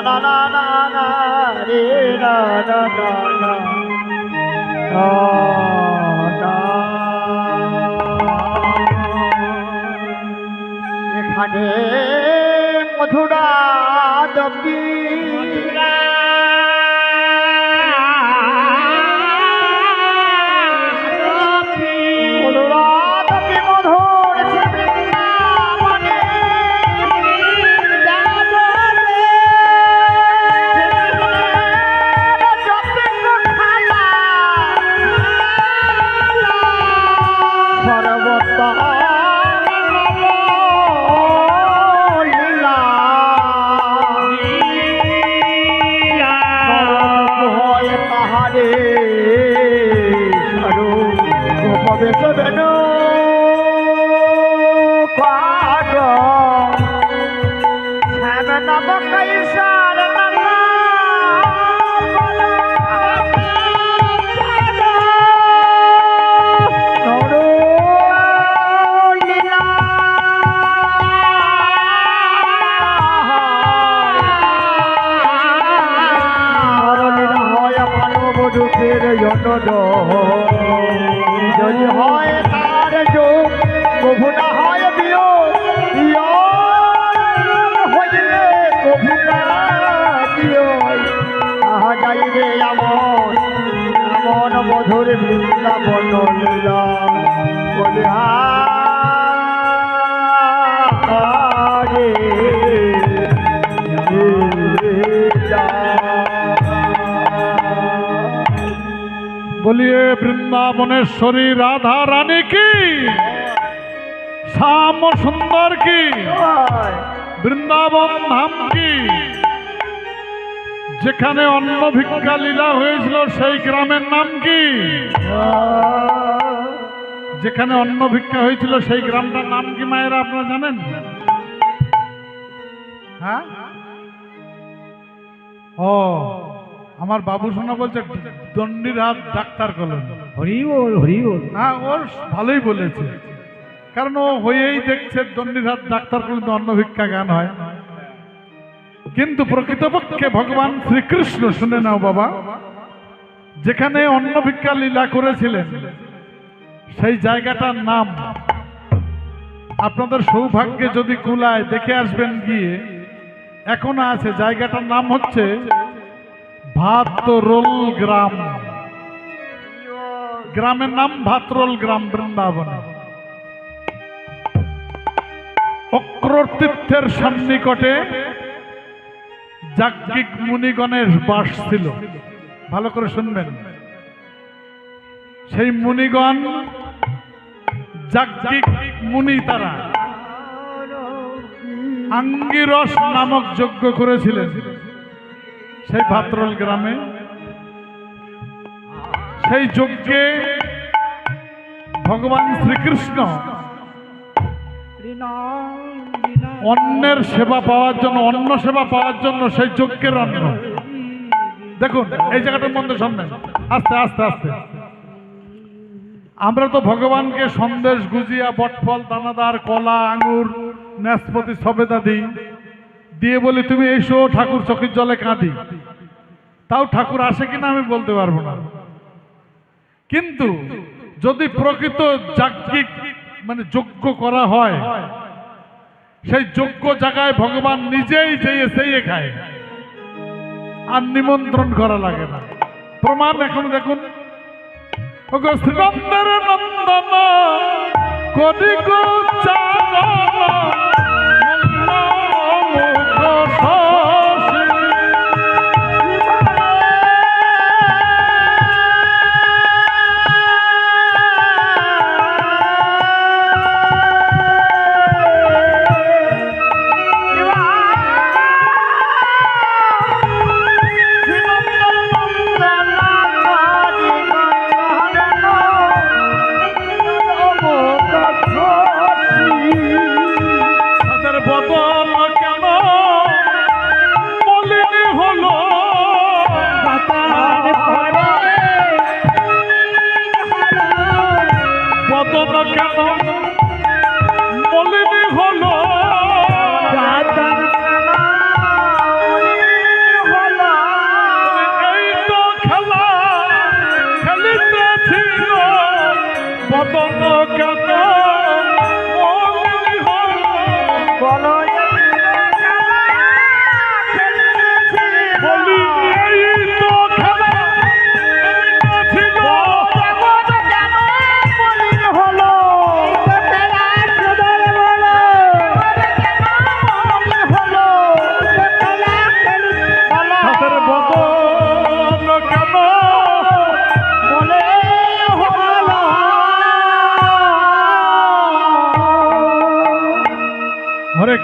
না না না না রে না না না না না। এখানে মধুরা দপি যদি হয় তার যোগ কভু না হয় বিয়োগ হইলে কভু না বিয়োগ আহা যাইবে এমন এমন মধুর বৃন্দাবন লীলা বলে बोलिए वृंदावनेश्वरी राधा रानी की, श्याम सुंदर की, বৃন্দাবন ধাম কি। যেখানে অন্ন ভিক্ষা লীলা হয়েছিল সেই গ্রামের নাম কি? যেখানে অন্ন ভিক্ষা হয়েছিল সেই গ্রামটার নাম কি মায়েরা আপনারা জানেন? হ্যাঁ, ও আমার বাবু সোনা বলছে দণ্ডিরাত ডাক্তার কলোনি। হরি বল হরি বল। হ্যাঁ, ওর ভালোই বলেছে, কারণ ও হয়েই দেখছে দণ্ডিরাত ডাক্তার কলোনি অন্ন ভিক্ষা গান হয়। কিন্তু প্রকৃতপক্ষে ভগবান শ্রীকৃষ্ণ, শুনে নাও বাবা, যেখানে অন্ন ভিক্ষা লীলা করেছিলেন সেই জায়গাটার নাম, আপনাদের সৌভাগ্যে যদি কুলায় দেখে আসবেন গিয়ে, এখনো আছে। জায়গাটার নাম হচ্ছে ভাতরোল গ্রাম। গ্রামের নাম ভাতরোল গ্রাম, বৃন্দাবনে। অক্রতীর্থের সন্নিকটে যাজ্ঞিক মুনিগণের বাস ছিল। ভালো করে শুনবেন, সেই মুনিগণ যাজ্ঞিক মুনি, তারা আঙ্গিরস নামক যজ্ঞ করেছিলেন সেই ভাতরোল গ্রামে। সেই যজ্ঞে ভগবান শ্রীকৃষ্ণ অন্নের সেবা পাওয়ার জন্য, অন্ন সেবা পাওয়ার জন্য, সেই যজ্ঞের অন্ন, দেখুন এই জায়গাটার মধ্যে শুনবেন, আস্তে আস্তে আস্তে। আমরা তো ভগবানকে সন্দেশ, গুজিয়া, বটফল, দানাদার, কলা, আঙুর, নাশপাতি, সবেদা দিই, দিয়ে বলি তুমি এসো, ঠাকুর চোখের জলে কাঁদি। তাও ঠাকুর আসে কিনা আমি বলতে পারবো না। কিন্তু যদি প্রকৃত যাজ্ঞিক মানে যজ্ঞ করা হয়, সেই যোগ্য জায়গায় ভগবান নিজেই যেয়ে সেই খায়, আর নিমন্ত্রণ করা লাগে না। প্রমাণ এখন দেখুন, শ্রীনন্দের নন্দন করি গো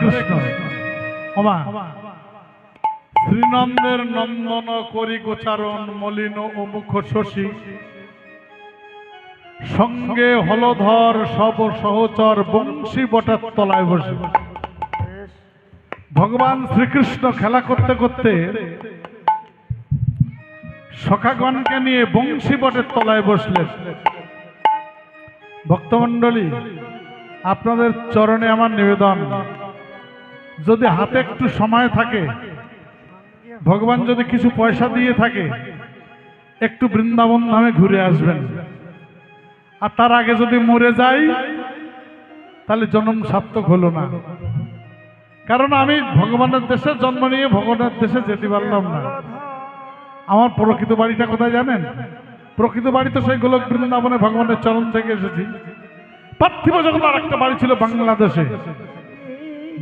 কৃষ্ণ। ওমা শ্রীনন্দের নন্দন করি গোচারণ মলিন ও মুখ শশী, সঙ্গে হলধর সব সহচর বংশী বটার তলায় বসে। ভগবান শ্রীকৃষ্ণ খেলা করতে করতে সখাগণকে নিয়ে বংশী বটের তলায় বসলেন। ভক্তমণ্ডলী, আপনাদের চরণে আমার নিবেদন, যদি হাতে একটু সময় থাকে, ভগবান যদি কিছু পয়সা দিয়ে থাকে, একটু বৃন্দাবন ধামে ঘুরে আসবেন। আর তার আগে যদি মরে যাই তাহলে জন্ম সার্থক হলো না। কারণ আমি ভগবানের দেশে জন্ম নিয়ে ভগবানের দেশে যেতে পারলাম না। আমার প্রকৃত বাড়িটা কোথায় জানেন? প্রকৃত বাড়ি তো সেই গোলক বৃন্দাবনে ভগবানের চরণ থেকে এসেছি। পার্থিব জগৎ আর একটা বাড়ি ছিল বাংলাদেশে।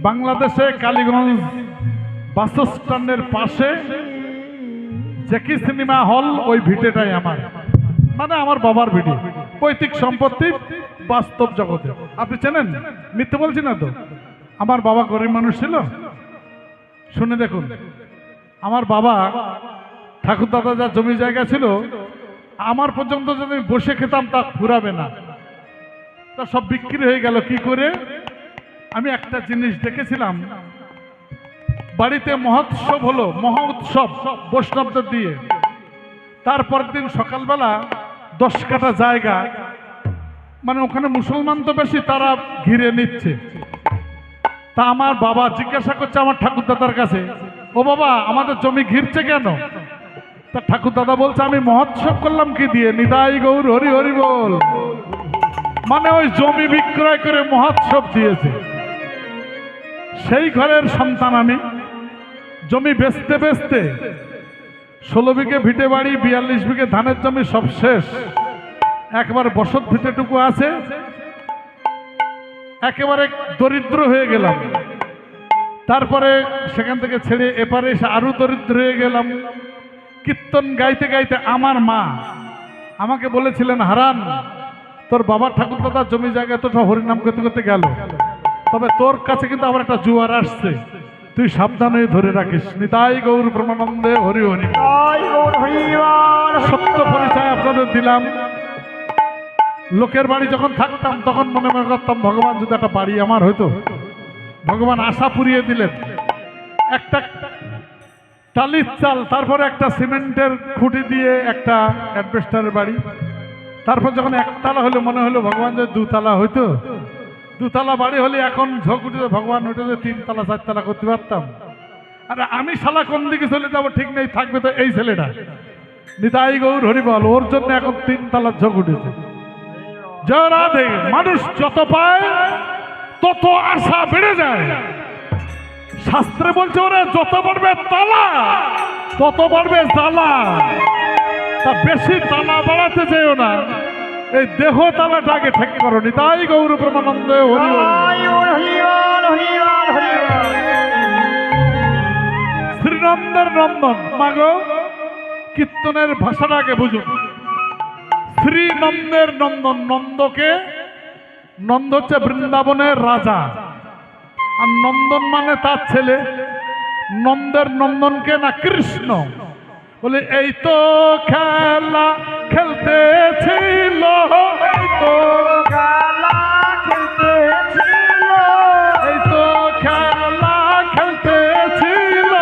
বাংলাদেশে কালীগঞ্জ বাসস্ট্যান্ডের পাশে জ্যাকি সিনেমা হল, ওই ভিটেটাই আমার, মানে আমার বাবার ভিটে। পৈতৃক সম্পত্তি বাস্তব জগতে। আপনি চেনেন? মিথ্যে বলছি না তো? আমার বাবা গরিব মানুষ ছিল। শুনে দেখুন, আমার বাবা ঠাকুর দাদা যা জমি জায়গা ছিল, আমার পর্যন্ত যদি বসে খেতাম তা ফুরাবে না। তা সব বিক্রি হয়ে গেল। কি করে? আমি একটা জিনিস দেখেছিলাম, বাড়িতে মহোৎসব হলো, মহা উৎসব বৈষ্ণবদের দিয়ে। তারপর দিন সকালবেলা 10 কাঠা জায়গা, মানে ওখানে মুসলমান তো বেশি, তারা ঘিরে নিচ্ছে। তা আমার বাবা জিজ্ঞাসা করছে আমার ঠাকুর দাদার কাছে, ও বাবা আমাদের জমি ঘিরছে কেন? তা ঠাকুর দাদা বলছে, আমি মহোৎসব করলাম কি দিয়ে? নিতাই গৌর হরি হরি বল। মানে ওই জমি বিক্রয় করে মহোৎসব দিয়েছে। সেই ঘরের সন্তান আমি। জমি বেচতে বেচতে 16 বিঘে ভিটে বাড়ি, 42 বিঘে ধানের জমি সব শেষ। একবার বসত ভিটেটুকু আছে, একেবারে দরিদ্র হয়ে গেলাম। তারপরে সেখান থেকে ছেড়ে এপারে এসে আরো দরিদ্র হয়ে গেলাম। কীর্তন গাইতে গাইতে আমার মা আমাকে বলেছিলেন, হারান, তোর বাবার ঠাকুর দাদার জমি জায়গায় তো হরিনাম করতে করতে গেল, তবে তোর কাছে কিন্তু আবার একটা জোয়ার আসছে, তুই সাবধান হয়ে ধরে রাখিস। নিতাই গৌর প্রেমানন্দে হরি হরি। সত্য পরিচয় আপনাদের দিলাম। লোকের বাড়ি যখন থাকতাম তখন মনে মনে করতাম, ভগবান যদি একটা বাড়ি আমার হইতো। ভগবান আশা পুরিয়ে দিলেন। একটা টালির চাল, তারপরে একটা সিমেন্টের খুঁটি দিয়ে একটা অ্যাডভেস্টারের বাড়ি। তারপর যখন একতলা হলো, মনে হলো ভগবান যদি 2 তলা হইতো। 2 তলা বাড়ি হলে এখন ঝোঁক উঠে ভগবান ওইটা যে 3 তলা 4 তলা করতে পারতাম। আরে আমি শালা কোন দিকে চলে যাবো ঠিক নেই, থাকবে তো এই ছেলেটা। নিতাই গৌর হরিবল, ওর জন্য এখন 3 তলার ঝোঁক উঠেছে। জয় রাধে। মানুষ যত পায় তত আশা বেড়ে যায়। শাস্ত্রে বলছে, ওরা যত বাড়বে তালা তত বাড়বে জ্বালা। তা বেশি তালা বাড়াতে চাইও না, এই দেহ তালাটাকে ঠিক করো। নিতাই গৌর প্রেমানন্দে হরি শ্রীনন্দের নন্দন। মাগো, কীর্তনের ভাষাটাকে বুঝুন। শ্রীনন্দের নন্দন, নন্দকে, নন্দ হচ্ছে বৃন্দাবনের রাজা, আর নন্দন মানে তার ছেলে। নন্দের নন্দনকে না কৃষ্ণ বলে, এই তো খেলা খেলতেছিল, এই তো খেলা খেলতেছিল, এই তো খেলা খেলতেছিল,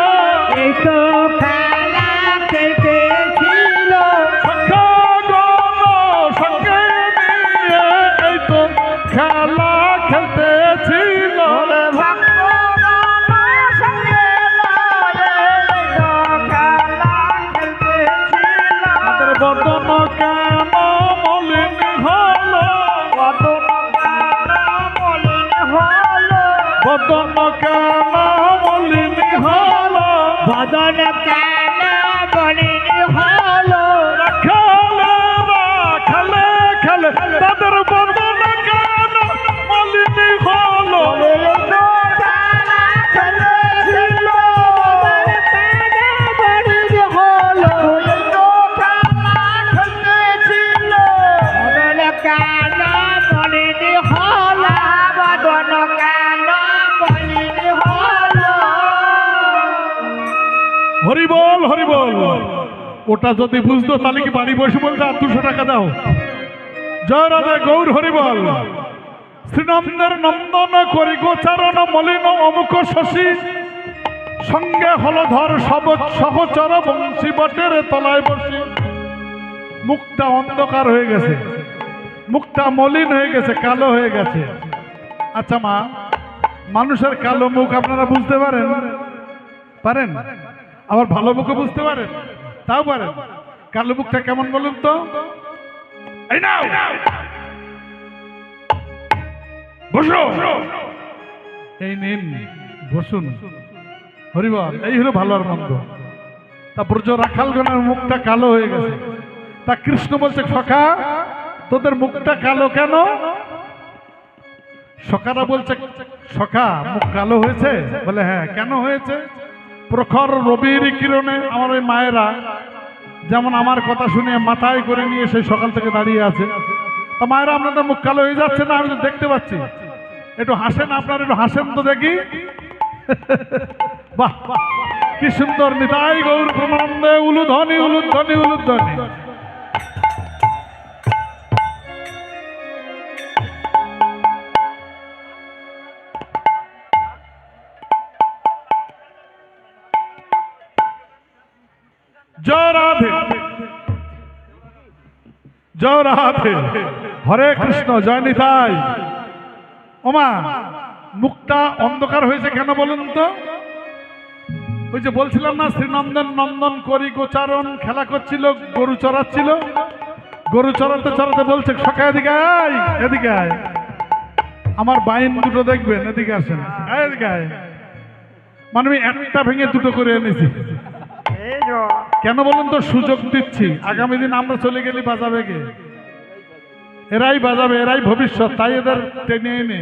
এই তো খেলা খেলতেছিল, সখাগণ সঙ্গে নিয়ে এই তো খেলা খেলতেছিল। বদন কেন মলিন হলো, বদন কেন মলিন হলো, বদন কেন মলিন হলো, খেলে খেলে খেলে তাদের বদন কেন মলিন হলো, হরি বল হরি বল। ওটা যদি বুঝতো তাহলে কি বাড়ি বসে বলতে আর 200 টাকা দাও। জয় রাধে গৌর হরি বল। শ্রীনন্দের নন্দন করি গোচারণ মলিন অমুক শশী, সঙ্গে হলধর সহচর বংশী বটের তলায় বসি। মুখটা অন্ধকার হয়ে গেছে, মুখটা মলিন হয়ে গেছে, কালো হয়ে গেছে। আচ্ছা মা, মানুষের কালো মুখ আপনারা বুঝতে পারেন? পারেন? আবার ভালো মুখও বুঝতে পারেন? তাও পারেন? কালো মুখটা কেমন বলুন তো? এই নাও বসো, এই নিন বসুন। হরিবল। এই হলো ভালো আর মন্দ। তা ব্রজ রাখালগণের মুখটা কালো হয়ে গেছে। তা কৃষ্ণ বলছে, সখা তোদের মুখটা কালো কেন? সখারা বলছে, সখা মুখ কালো হয়েছে? বলে হ্যাঁ। কেন হয়েছে? প্রখর রবির কিরণে আমার ওই মায়েরা যেমন আমার কথা শুনে মাথায় করে নিয়ে সেই সকাল থেকে দাঁড়িয়ে আছে। তা মায়েরা আপনাদের মুখ কালো হয়ে যাচ্ছে না? আমি তো দেখতে পাচ্ছি। একটু হাসেন, আপনার একটু হাসেন তো দেখি। বাহ কি সুন্দর। নিতাই গৌর প্রেমানন্দে উলুধ্বনি উলুধ্বনি উলুধ্বনি। জয় রাধে জয় রাধে, হরে কৃষ্ণ, জয় নিতাই। ওমা মুখটা অন্ধকার হয়েছে কেন বলুন তো? ওই যে বলছিলাম না, শ্রীনন্দন নন্দন করি গোচারণ খেলা করছিল, গরু চড়াচ্ছিল। গরু চড়াতে চড়াতে বলছে, সখা এদিকে আয়, এদিকে আয়, আমার বাইন দুটো দেখবেন, এদিকে আসেন, এদিকে আয়। মানে আমি একটা ভেঙে দুটো করে এনেছি। কেন বলুন তো? সুযোগ দিচ্ছি। আগামী দিন আমরা চলে গেলে বাজাবে কে? এরাই বাজাবে, এরাই ভবিষ্যৎ। তাই এদের টেনে এনে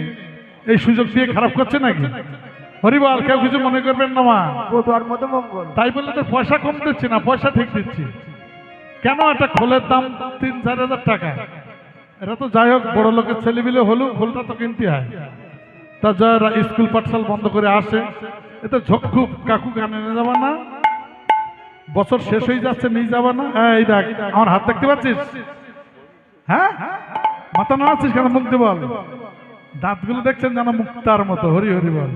এই সুযোগ দিয়ে খারাপ করছে নাকি? হরিবল। কেউ কিছু মনে করবেন না মা, তাই বললে তো পয়সা কম দিচ্ছি না, পয়সা ঠিক দিচ্ছি। কেন? একটা খোলের দাম 3-4 হাজার টাকা। এরা তো যাই হোক বড় লোকের ছেলেবিলে হলেও খোলটা তো কিনতে হয়। তা যারা স্কুল পাঠশাল বন্ধ করে আসে, এতে ঝক্কু কাকু কানে নিয়ে যাবা না? বছর শেষ হয়ে যাচ্ছে, নিয়ে যাবা না? এই দেখ আমার হাত দেখতে পাচ্ছিস? হ্যাঁ, মাথা নাড়াচ্ছিস কেন? মুখ দিয়ে বল। দাঁতগুলো দেখছেন যেন মুক্তার মতো। হরি হরি বল।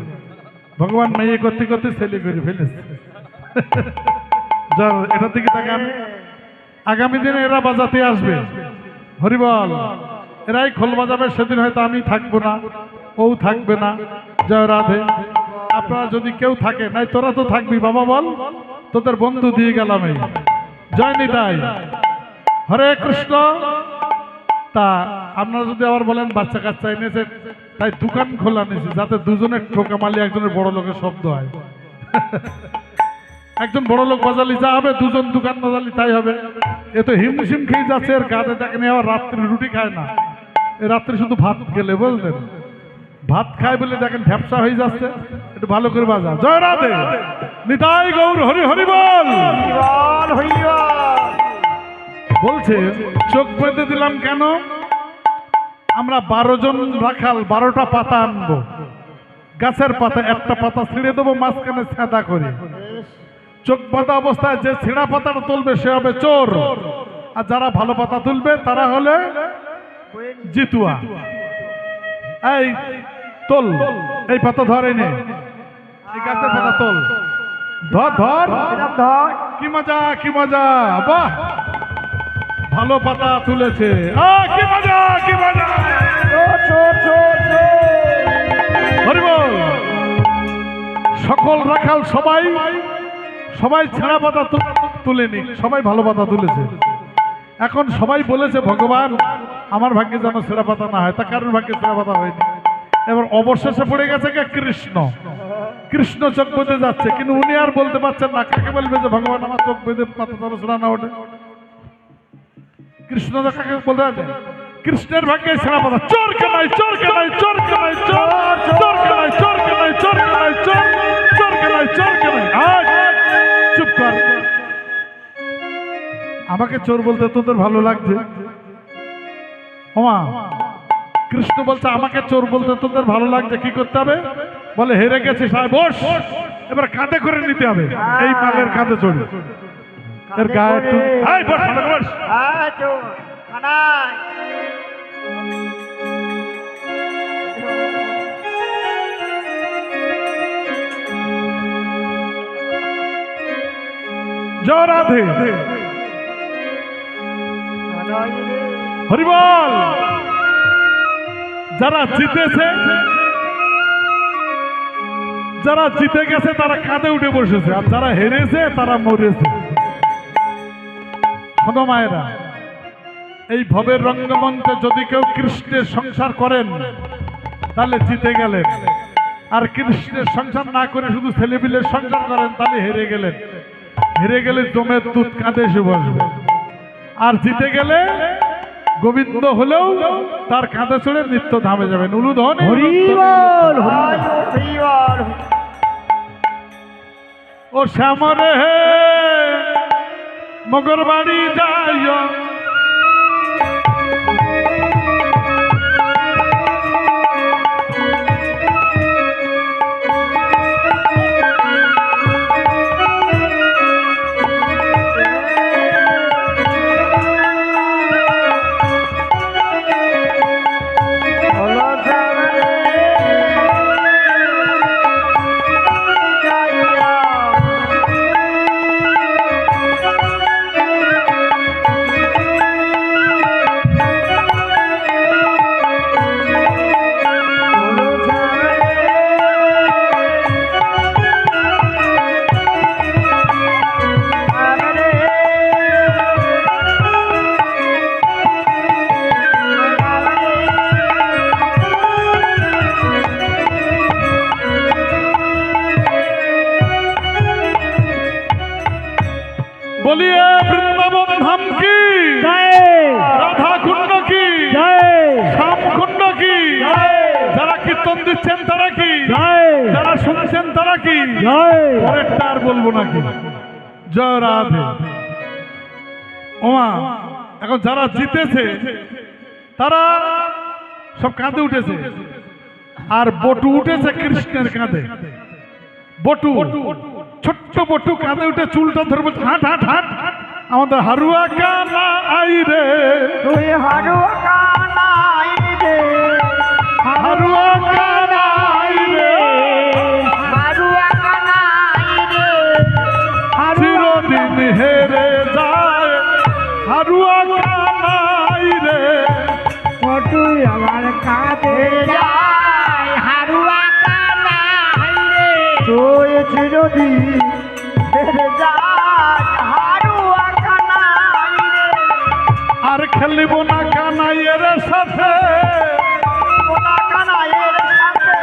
ভগবান মেয়ে করতে করতে ছেলে করে ফেলেছে। এটার দিকে তাকান। আগামী দিনে এরা বাজাতে আসবে। হরি বল। এরাই খোল বাজাবে। সেদিন হয়তো আমি থাকবো না, ও থাকবে না। জয় রাধে। আপনারা যদি কেউ থাকে, নাই তোরা তো থাকবি বাবা, বল তোদের বন্ধু দিয়ে গেলাম এই। জয় নিতাই, হরে কৃষ্ণ। তা আপনারা যদি আবার বলেন বাচ্চা কাচ্চা এনেছে, তাই দোকান খোলা নিয়েছি যাতে দুজনের ঠোকামালি একজনের বড় লোকের শব্দ হয়। একজন বড় লোক বাজালি যা হবে, দুজন দোকান বাজালি তাই হবে। এ তো হিমশিম খেয়ে যাচ্ছে। এর গাতে দেখেন আবার রাত্রি রুটি খায় না, এ রাত্রি শুধু ভাত গেলে, বুঝলেন? ভাত খায় বলে দেখেন ভ্যাপসা হয়ে যাচ্ছে। একটু ভালো করে বাজা। জয় রাধে নিতাই গৌর হরি হরি বল। বলছে চোখ বেঁধে দিলাম কেন? আমরা 12 জন রাখাল 12টা পাতা আনবো, গাছের পাতা। একটা পাতা ছিঁড়ে দেবো, মাঝখানে ছেঁদা করে। চোখ বাঁধা অবস্থায় যে ছিঁড়া পাতাটা তুলবে সে হবে চোর, আর যারা ভালো পাতা তুলবে তারা হলে জিতুয়া। এই তোল, এই পাতা ধরে নে, এই গাছের পাতা তোল, ধর ধর ধর। কি মজা, কি মজা, বাহ ভালো পাতা তুলেছে। কি মজা, কি মজা। হরি বল। সকল রাখাল সবাই সবাই ছেঁড়া পাতা তুলেনি, সবাই ভালো পাতা তুলেছে। এখন সবাই বলেছে ভগবান আমার ভাগ্যে যেন ছেঁড়া পাতা না হয়। তা কারোর ভাগ্যে ছেঁড়া পাতা হয়নি। এবার অবশেষে পড়ে গেছে কে? কৃষ্ণ। কৃষ্ণ চোখ বেঁধে যাচ্ছে, কিন্তু উনি আর বলতে পারছেন না। কাকে বলবে যে ভগবান আমার চোখ বেঁধে পাতা ছেঁড়া না ওঠে? কৃষ্ণ কাকে বলতে আছে? কৃষ্ণের ভাগ্যে ছেঁড়া পাতা। চোর কেনাই, চোর কেনাই, চোর কেনাই, চোর চোর কেনাই, চোর কেনাই, চোর কেনাই, চোর চোর কেনাই, চোর কেনাই। চুপ কর। আমাকে চোর বলতে তোদের ভালো লাগছে? ওমা কৃষ্ণ বলছে আমাকে চোর বলতে তোদের ভালো লাগছে, কি করতে হবে? বলে হেরে গেছিস, আয় বস। এবার কাঁধে করে নিতে হবে, এই মালের কাঁধে চড়ে। এর গায়ে একটু এই বস, ভালো করে বস। কানাই জয় রাধে, কানাই রে হরিবল। যারা জিতেছে, যারা জিতে গেছে তারা কাঁধে উঠে বসেছে, আর যারা হেরেছে তারা মরেছে। শোনো মায়েরা, এই ভবের রঙ্গমঞ্চে যদি কেউ কৃষ্ণের সংসার করেন তাহলে জিতে গেলেন, আর কৃষ্ণের সংসার না করে শুধু ছেলেপিলের সংসার করেন তাহলে হেরে গেলেন। হেরে গেলে জমের দুধ কাঁধে এসে বসবে, আর জিতে গেলে গোবিন্দ হলেও তার কাঁধে চড়ে নিত্য ধামে যাবেন। উলুধ্বনি হরিবল হরিবল। ও শ্যামরে হে মগর বাড়ি যাইও, বলিয়ে বৃন্দাবন ধাম কি, রাধা কুণ্ড কি, শ্যাম কুণ্ড কি, যারা কীর্তন দিচ্ছেন তারা কি, যারা শুনছেন তারা কি, পরেরটা আর বলবো নাকি। জয় রাধে। ওমা, এখন যারা জিতেছে তারা সব কাঁধে উঠেছে, আর বটু উঠেছে কৃষ্ণের কাঁধে। বটু, ছোট্ট বটু কাঁধে উঠে চুলটা ধরবো, হাট হাট হাট, আমাদের হারুয়া কানা আই রে, তুই হারুয়া কানাই রে, হারুয়া কানা আই রে, হারুয়া কানাই রে, চিরদিন হেরে যায় হারুয়া কানা আই রে, তুই আমার কাঁধে যায় হারুয়া কানাই রে, তুই চিরদিন হেরে যায় হারুয়া কানাই রে। আর খেলিব না কানাইয়ের সাথে, ওনা কানাইয়ের সাথে,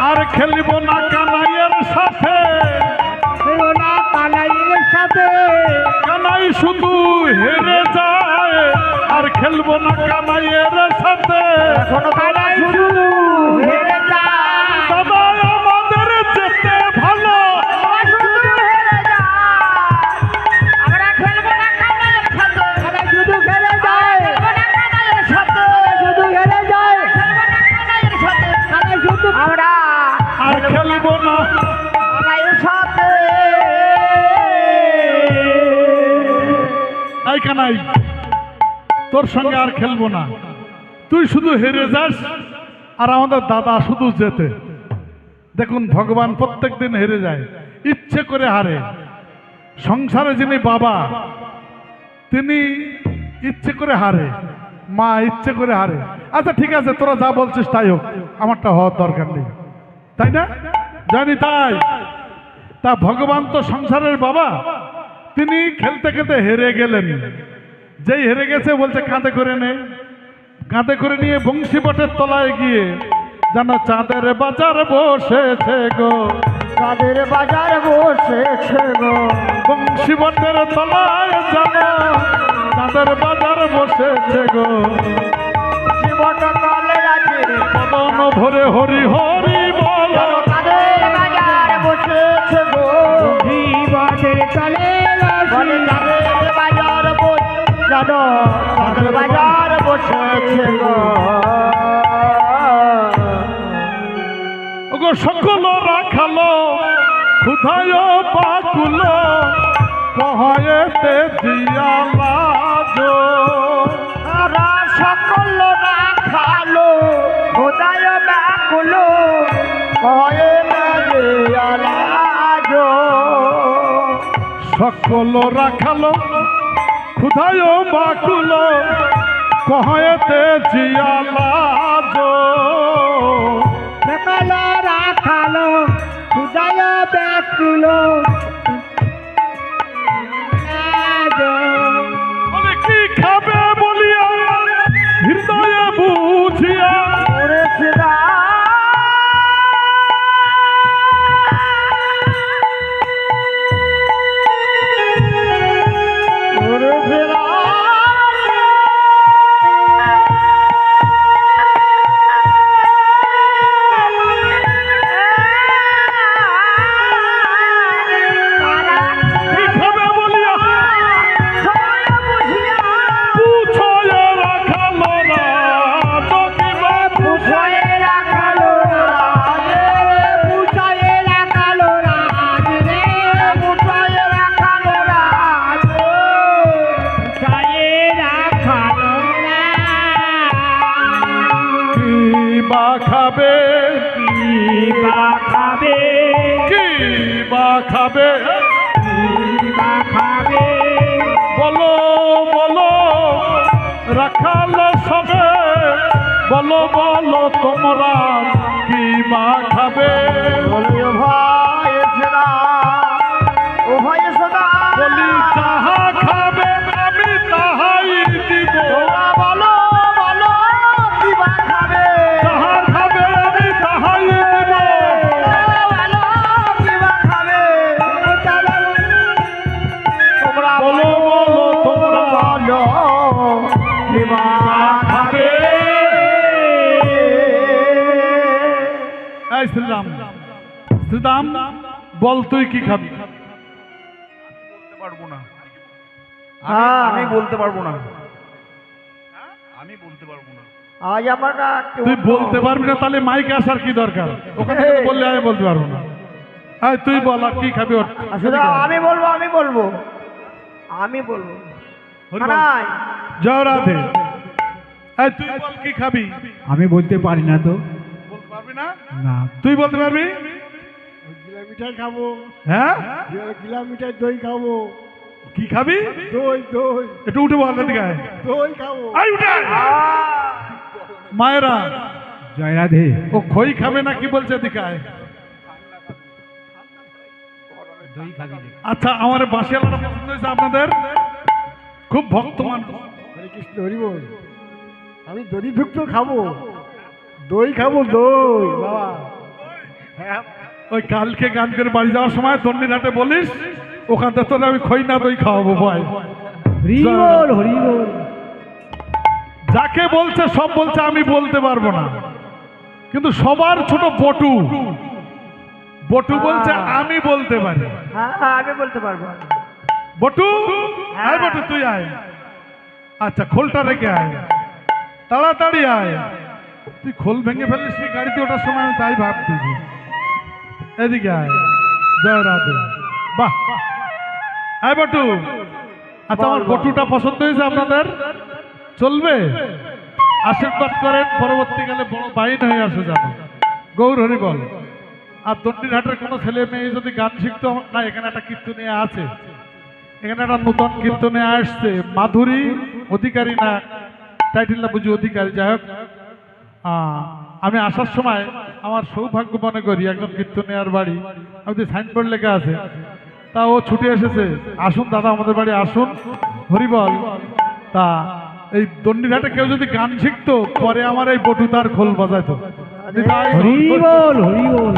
আর খেলিব না কানাইয়ের সাথে, ওনা কানাইয়ের সাথে, কানাই শুধু হেরে যায়, আর খেলবো না কানাইয়ের সাথে। এখনো কানাই শুধু হেরে যায়, দাদা আমাদের যেতে ভালো, আমরা শুধু হেরে যায়, আমরা খেলবো না কানাইয়ের সাথে, আমরা শুধু হেরে যায়, খেলবো না কানাইয়ের সাথে, শুধু হেরে যায়, খেলবো না কানাইয়ের সাথে, কানাই শুধু আমরা আর খেলবো না। কানাইয়ের সাথে। এই কানাই, তোর সঙ্গে আর খেলবো না, তুই শুধু হেরে যাস, আর আমাদের দাদা শুধু যেতে। দেখুন, ভগবান প্রত্যেক দিন হেরে যায়, ইচ্ছে করে হারে। সংসারে যিনি বাবা তিনি ইচ্ছে করে হারে, মা ইচ্ছে করে হারে। আচ্ছা ঠিক আছে, তোরা যা বলছিস তাই হোক, আমারটা হওয়ার দরকার নেই, তাই না? জানি তাই। তা ভগবান তো সংসারের বাবা, তিনি খেলতে খেলতে হেরে গেলেন। যেই হেরে গেছে বলছে কাঁধে করে নে। কাঁধে করে নিয়ে বংশীবটের তলায় গিয়ে যেন চাঁদের বাজার বসেছে গো, চাঁদের বাজার বসেছে গো, বংশীবটের তলায় যেন চাঁদের বাজার বসেছে গো, জীবন তলে আছে পবন ভরে হরি হরি বল, চাঁদের বাজার বসেছে গো, জীবনের তলে বলে চাঁদের বাজার জানো চাঁদের বাজার বসেছে গো। ওগো সকল রাখালো ক্ষুধায় বাকুল কহয়েতে জিয়ালাজ তারা সকল রাখালো খোদায় ব্যাকুল কয়ে না যে আলাজ সকল রাখালো ক্ষুধায় বাকুল কহয়েতে জিয়ালাজ সকল রাখালো খোদায় ব্যাকুল বলে কি খাবে বলিয়া হৃদয়ে বুঝিয়া ওরে সিদা ওরে সিদা কি খাবে বলিয়া পুছয়ে রাখালো না চকিবা পুষয়ে রাখালো রাজ রে পুষয়ে রাখালো রাজ রে পুষয়ে রাখালো রাজ পুষয়ে রাখালো কি বা খাবে বা খাবে কি বা খাবে বা খাবে বলো বলো রাখালো সবে বলো বলো তোমরা কি বা খাবে বলি ও ভাই সদা ও ভাই সদা বলি যাহা খাবে আমি তাহাই দিব তোমরা বলো বলো কি বা খাবে যাহা খাবে আমি তাহাই দিব বলো কি বা খাবে তোমরা বলো বলো তোমরা বলো কি বা খাবে এই শ্রীরাম শ্রীরাম বল তুই কি খাবি বলতে পারবো না হ্যাঁ। আমি বলতে পারবো না আমি বলতে পারবো না আজ আমরা তুই বলতে পারবি না তাহলে মাইকে আসার কি দরকার ওখানে থেকে বললে আমি বলতে পারবো না এই তুই বল আর কি খাবি ওর আসলে আমি বলবো আমি বলবো আমি বলবো হরি বল। নাই জয় রাধে এই তুই বল কি খাবি আমি বলতে পারি না তো। বলতে পারবি না না, তুই বলতে পারবি মিঠাই খাবো, হ্যাঁ মিঠাই দই খাবো, কি খাবি দই দই একটু উঠে বল এদিকে আয়। দই খাবো। আয় উঠে আয়। মায়েরা জয় রাধে। ও খই খাবে না কি বলছে এদিকে আয়। দই খাবি? আচ্ছা আমার বাঁশিয়ালাটা পছন্দ হয়েছে আপনাদের খুব ভক্ত মানুষ হরে কৃষ্ণ হরি বল। আমি দই ভুক্ত খাবো, দই খাবো, দই বাবা। হ্যাঁ, ওই কালকে গান করে বাড়ি যাওয়ার সময় দন্ডিঘাটে বলিস ওখান থেকে তোর আমি খই না দই খাওয়াবো ভয় হরি বল হরি বল। যাকে বলছে সব বলছে আমি বলতে পারবো না কিন্তু সবার ছোট বটু বটু বলছে আমি বলতে পারি হ্যাঁ আমি বলতে পারবো বটু আয় বটু তুই আয় আচ্ছা খোলটা রেখে আয় তাড়াতাড়ি আয় তুই খোল ভেঙে ফেলিস নি গাড়িতে ওঠার সময় আমি তাই ভাবতেছি এদিকে আয় জয় রাধে বাহ আয় বটু আচ্ছা আমার বটুটা পছন্দ হয়েছে আপনাদের চলবে আশীর্বাদ করেন পরবর্তীকালে বড় বাইন হয়ে আসে যাবে গৌর হরি বল আর দন্ডিঘাটের কোনো ছেলে মেয়ে যদি গান শিখতো না এখানে একটা কীর্তনিয়া আছে এখানে একটা নতুন কীর্তনিয়া আসছে মাধুরী অধিকারী না টাইটেলটা বুঝি অধিকারী যাই হোক আমি আসার সময় আমার সৌভাগ্য মনে করি একজন কীর্তনিয়ার বাড়ি আমি যে সাইনবোর্ড লেখা আছে তা ও ছুটে এসেছে আসুন দাদা আমাদের বাড়ি আসুন হরিবল তা এই দন্ডিঘাটে কেউ যদি গান শিখতো পরে আমার এই বটু তার খোল বাজাইতো হরি বল হরি বল।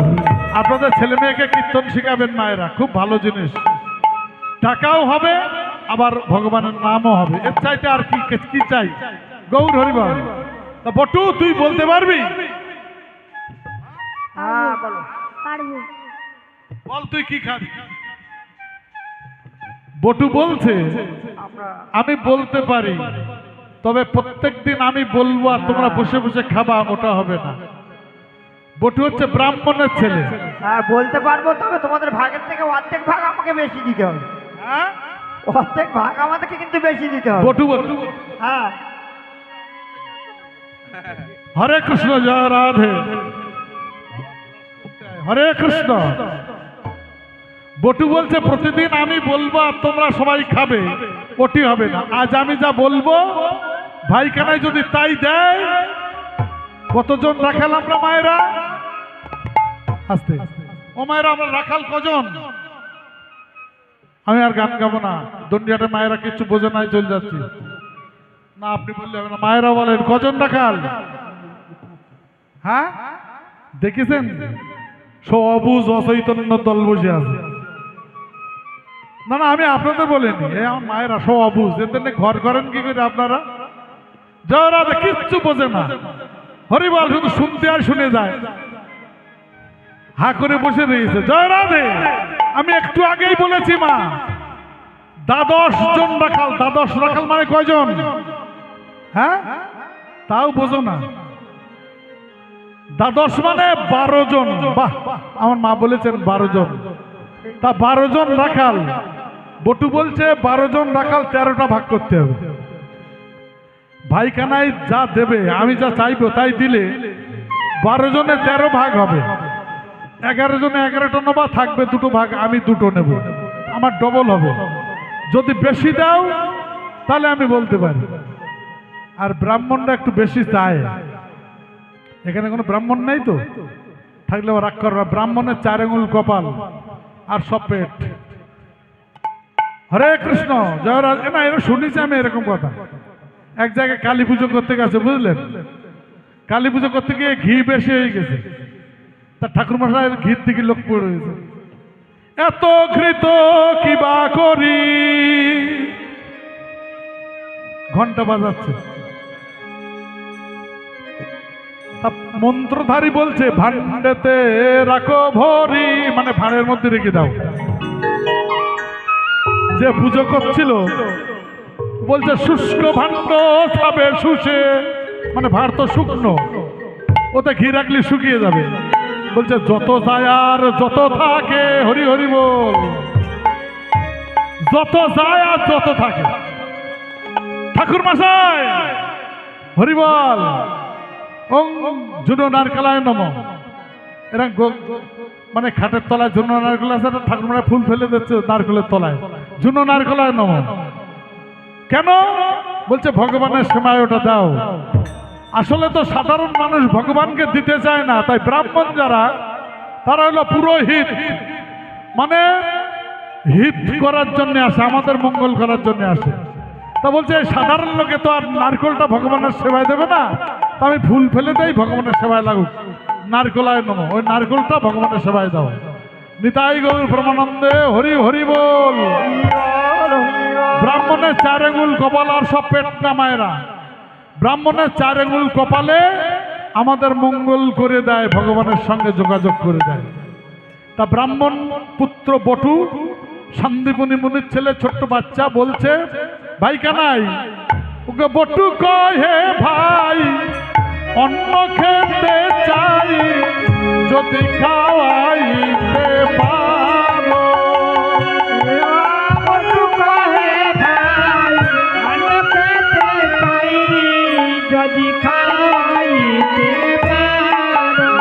আপনাদের ছেলে মেয়েকে কীর্তন শিখাবেন মায়েরা খুব ভালো জিনিস টাকাও হবে আবার ভগবানের নামও হবে এর চাইতে আর কি কি চাই গৌর হরিবল তা বটু তুই বলতে পারবি হ্যাঁ বলো পারবো। বল তুই কি খাবি বটু বলছে আমরা আমি বলতে পারি তবে প্রত্যেকদিন আমি বলবো আর তোমরা বসে বসে খাবা ওটা হবে না বটু হচ্ছে ব্রাহ্মণের ছেলে। হ্যাঁ বলতে পারবো, তবে তোমাদের ভাগের থেকে অর্ধেক ভাগ আমাকে বেশি দিতে হবে। হ্যাঁ অর্ধেক ভাগ আমাদেরকে কিন্তু বেশি দিতে হবে। বটু বটু হ্যাঁ হরে কৃষ্ণ, জয় রাধে, হরে কৃষ্ণ। বটু বলছে প্রতিদিন আমি বলবো আর তোমরা সবাই খাবে, ওটি হবে না। আজ আমি যা বলবো ভাইখানায় যদি তাই দেয়, কতজন রাখাল আমরা মায়েরা? আস্তে ও মায়েরা, আমরা রাখাল কজন? আমি আর গান গাবো না, দণ্ডিয়াটা মায়েরা কিছু বোঝে নাই, চলে যাচ্ছি। না আপনি বললে হবে না, মায়েরা বলেন কজন রাখাল? হ্যাঁ দেখেছেন, সবুজ অচৈতন্য দল বসে আছে। না না আমি আপনাদের বলিনি, এই আমার মায়েরা সব অবুঝ, এদের নিয়ে ঘর করেন কি করে আপনারা? জয় রাধে, কিচ্ছু বোঝে না, হরিবল শুধু শুনতে আর শুনে যায়, হা করে বসে রয়েছে। জয় রাধে। আমি একটু আগেই বলেছি মা, 12 জন রাখাল। 12 রাখাল মানে কয়জন? হ্যাঁ তাও বোঝো না, 12 মানে 12 জন। বাহ, আমার মা বলেছেন 12 জন, তা 12 জন রাখাল। বটু বলছে 12 জন রাখাল 13টা ভাগ করতে হবে। ভাইখানায় যা দেবে, আমি যা চাইবো তাই দিলে 12 জনে 13 ভাগ হবে। 11 জনে 11টা নেবা, থাকবে 2টো ভাগ, আমি 2টো নেব, আমার ডবল হবে। যদি বেশি দাও তাহলে আমি বলতে পারি। আর ব্রাহ্মণরা একটু বেশি চায়, এখানে কোনো ব্রাহ্মণ নেই তো, থাকলে রাগ করবে। ব্রাহ্মণের 4 আঙুল কপাল আর সব পেট। হরে কৃষ্ণ, জয় রাধে। না এটা শুনেছি আমি এরকম কথা। এক জায়গায় কালী পুজো করতে গেছে, বুঝলেন, কালী পুজো করতে গিয়ে ঘি বেশি হয়ে গেছে, তার ঠাকুর মশাইয়ের ঘির দিকে লোক পড়ে গেছে। এত ঘৃত কিবা করি, ঘন্টা বাজাচ্ছে। মন্ত্রধারী বলছে ভান্ডেতে রাখো ভরি, মানে ভাঁড়ের মধ্যে রেখে দাও। যে পুজো করছিল বলছে শুষ্ক ভাণ্ড খাবে শুষে, মানে ভাঁড় তো শুকনো, ওতে ঘি রাখলে শুকিয়ে যাবে। বলছে যত যায় আর যত থাকে, হরি হরি বল, যত যায় আর যত থাকে। ঠাকুর মশাই হরি বল, ওং জুনো নারকেলায় নম। এরা মানে খাটের তলায় জুনো নারকেল আছে, ঠাকুর মানে ফুল ফেলে দিচ্ছে নারকেলের তলায়, জুনো নারকেলায় নম। কেন? বলছে ভগবানের সেবায় ওটা দাও। আসলে তো সাধারণ মানুষ ভগবানকে দিতে চায় না, তাই ব্রাহ্মণ যারা, তারা হলো পুরোহিত, মানে হিত করার জন্য আসে, আমাদের মঙ্গল করার জন্য আসে। তা বলছে সাধারণ লোকে তো আর নারকেলটা ভগবানের সেবায় দেবে না, তা আমি ফুল ফেলে দেই, ভগবানের সেবায় লাগুক, নারকেলায় নম, ওই নারকেলটা ভগবানের সেবায় দাও। নিতাই গৌর প্রমানন্দে, হরি হরি বল। ব্রাহ্মণের 4 আঙুল কপাল আর সব পেট না মায়েরা। ব্রাহ্মণের 4 আঙুল কপালে আমাদের মঙ্গল করে দেয়, ভগবানের সঙ্গে যোগাযোগ করে দেয়। তা ব্রাহ্মণ পুত্র বটু, সন্দীপনী মুনির ছেলে, ছোট্ট বাচ্চা, বলছে ভাই কানাই, ওকে বটু কহে ভাই অন্ন খেতে চাই, যদি খাওয়াইতে পারো। বটু কহে ভাই অন্ন খেতে চাই, যদি খাওয়াইতে পারো।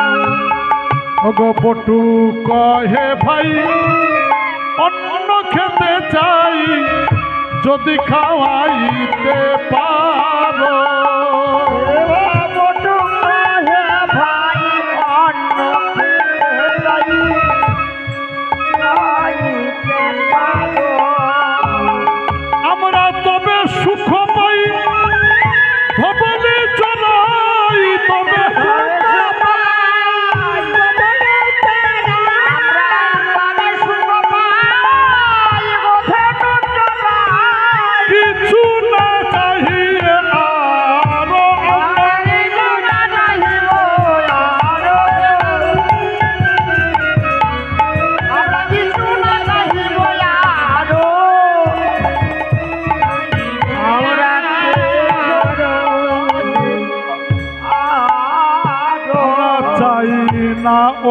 ওগো বটু কহে ভাই অন্ন খেতে চাই, যদি খাওয়াইতে পারো। বটু কহে ভাই অন্ন খেতে চাই, খাওয়াইতে পারো। আমরা তবে সুখ পাই, ধবলি চড়াই তবে কিছু না চাহি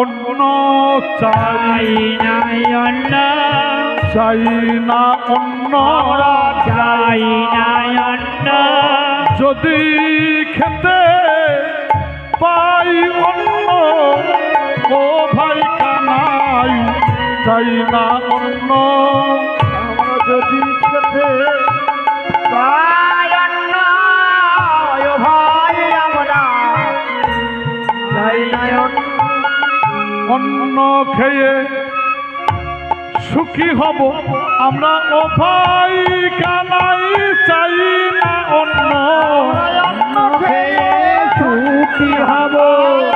অন্য চাই চাই না অন্য, চাই না অন্য চাই না অন্য, যদি খেতে পাই অন্য ও ভাই কানাই চাই না অন্য আমরা যদি খেতে চাই অন্য, ও ভাই আমরা চাই না অন্য, অন্ন খেয়ে সুখী হব আমরা ও ভাই কানাই চাই না অন্য অন্য খেয়ে সুখী হব,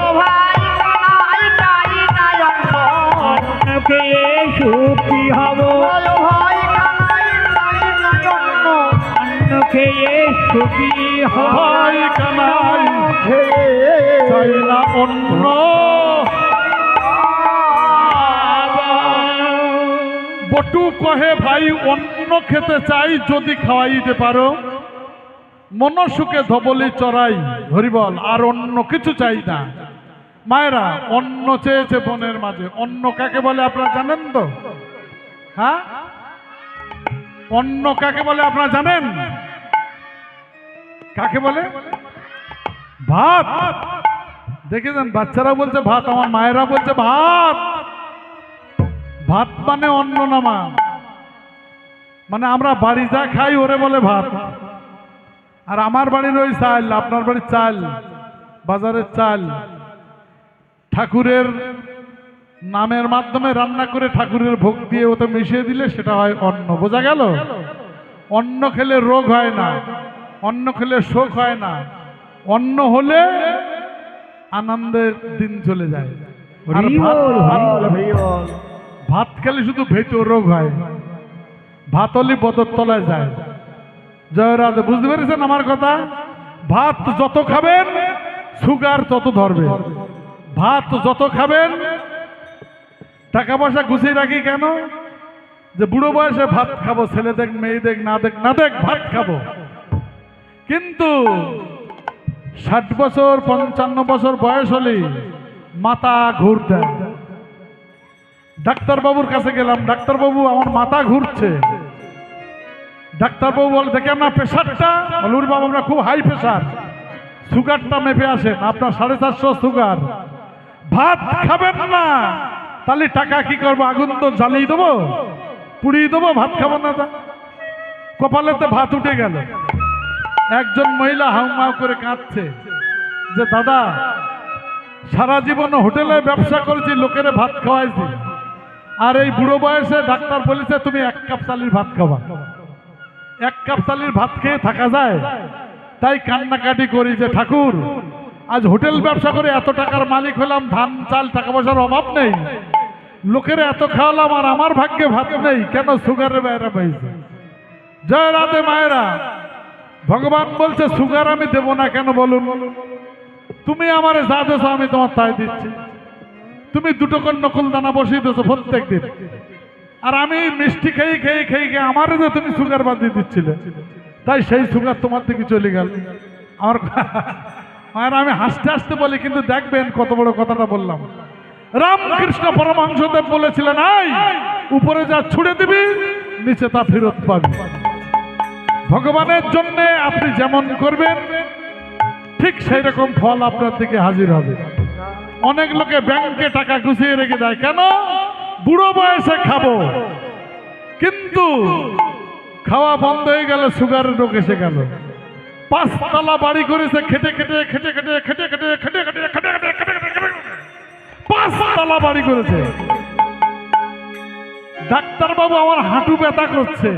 ও ভাই কানাই চাই না অন্য, অন্ন খেয়ে সুখী হব, ও ভাই কানাই চাই না অন্য, অন্ন খেয়ে সুখী হব, ভাই কানাই চাই না অন্য বটু কহে ভাই অন্ন খেতে চাই যদি খাওয়াইতে পারো মন সুখে ধবলি চড়াই হরিবল আর অন্য কিছু চাই না। মায়েরা অন্ন চেয়েছে বনের মাঝে, অন্ন কাকে বলে আপনারা জানেন তো? হ্যাঁ, অন্ন কাকে বলে আপনারা জানেন? কাকে বলে? ভাত। দেখেছেন বাচ্চারা বলছে ভাত, আমার মায়েরা বলছে ভাত। ভাত মানে অন্ন নামা, মানে আমরা বাড়ি যা খাই ওরে বলে ভাত। আর আমার বাড়ির ওই চাল, আপনার বাড়ির চাল, বাজারের চাল, ঠাকুরের নামের মাধ্যমে রান্না করে ঠাকুরের ভোগ দিয়ে ওতে মিশিয়ে দিলে সেটা হয় অন্ন। বোঝা গেল? অন্ন খেলে রোগ হয় না, অন্ন খেলে শোক হয় না, অন্ন হলে আনন্দের দিন চলে যায়। আর ভাত খেলে শুধু ভেতর রোগ হয়, ভাত হলে বদর তলায় যায়। জয় রাধে। বুঝতে পেরেছেন আমার কথা? ভাত যত খাবেন সুগার তত ধরবে। ভাত যত খাবেন, টাকা পয়সা গুছিয়ে রাখি কেন? যে বুড়ো বয়সে ভাত খাবো, ছেলে দেখ মেয়ে দেখ না দেখ না দেখ ভাত খাবো। কিন্তু 60 বছর 55 বছর বয়স হলে মাথা ঘুর দেয়। ডাক্তারবাবুর কাছে গেলাম, ডাক্তারবাবু আমার মাথা ঘুরছে। ডাক্তারবাবু বলে দেখে আপনার প্রেশারটা, বলুন বাবু আমরা খুব হাই প্রেশার, সুগারটা মেপে আসেন, আপনার 450 সুগার। ভাত খাবেন না তাহলে টাকা কি করবো? আগুন তো জ্বালিয়ে দেবো, পুড়িয়ে দেবো, ভাত খাবো না। তা কপালেতে ভাত উঠে গেল। একজন মহিলা হাউমাউ করে কাঁদছে যে দাদা সারা জীবন হোটেলে ব্যবসা করেছি, লোকেরে ভাত খাওয়াইছি, আর এই বুড়ো বয়সে ডাক্তার বলেছে তুমি 1 কাপ চালের ভাত খাবা। 1 কাপ চালের ভাত খেয়ে থাকা যায়? তাই কান্নাকাটি করি যে ঠাকুর আজ হোটেল ব্যবসা করে এত টাকার মালিক হলাম, ধান চাল টাকা পয়সার অভাব নেই, লোকের এত খাওয়ালাম আর আমার ভাগ্যে ভাত নেই, কেন সুগারের বাইরে পাইছে? জয় রাধে মায়েরা। ভগবান বলছে সুগার আমি দেব না কেন বলুন? তুমি আমার যা দেছো আমি তোমার তাই দিচ্ছি। তুমি 2 করে নকল দানা বসিয়ে দিয়েছো প্রত্যেক দিন, আর আমি মিষ্টি খেয়ে খেয়ে খেয়ে খেয়ে আমারে যে তুমি সুগার বাঁধিয়ে দিচ্ছিলে, তাই সেই সুগার তোমার দিকে চলে গেল। আমার আর আমি হাসতে হাসতে বলি, কিন্তু দেখবেন কত বড় কথাটা বললাম। রামকৃষ্ণ পরমহংসদেব বলেছিলেন এই উপরে যা ছুড়ে দিবি নিচে তা ফেরত পাবি। ভগবানের জন্য আপনি যেমন করবেন ঠিক সেই রকম ফল আপনার দিকে হাজির হবে। অনেক লোকে ব্যাংকে টাকা গুছিয়ে রেখে দেয়, কেন? বুড়ো বয়সে খাবো, কিন্তু খাওয়া বন্ধ হয়ে গেল, সুগারের রোগ এসে গেল। 5 তলা বাড়ি করেছে খেটে খেটে খেটে খেটে খেটে খেটে খেটে খেটে খেটে খেটে খেটে খেটে 5 তলা বাড়ি করেছে। ডাক্তারবাবু আমার হাঁটু ব্যথা করছে।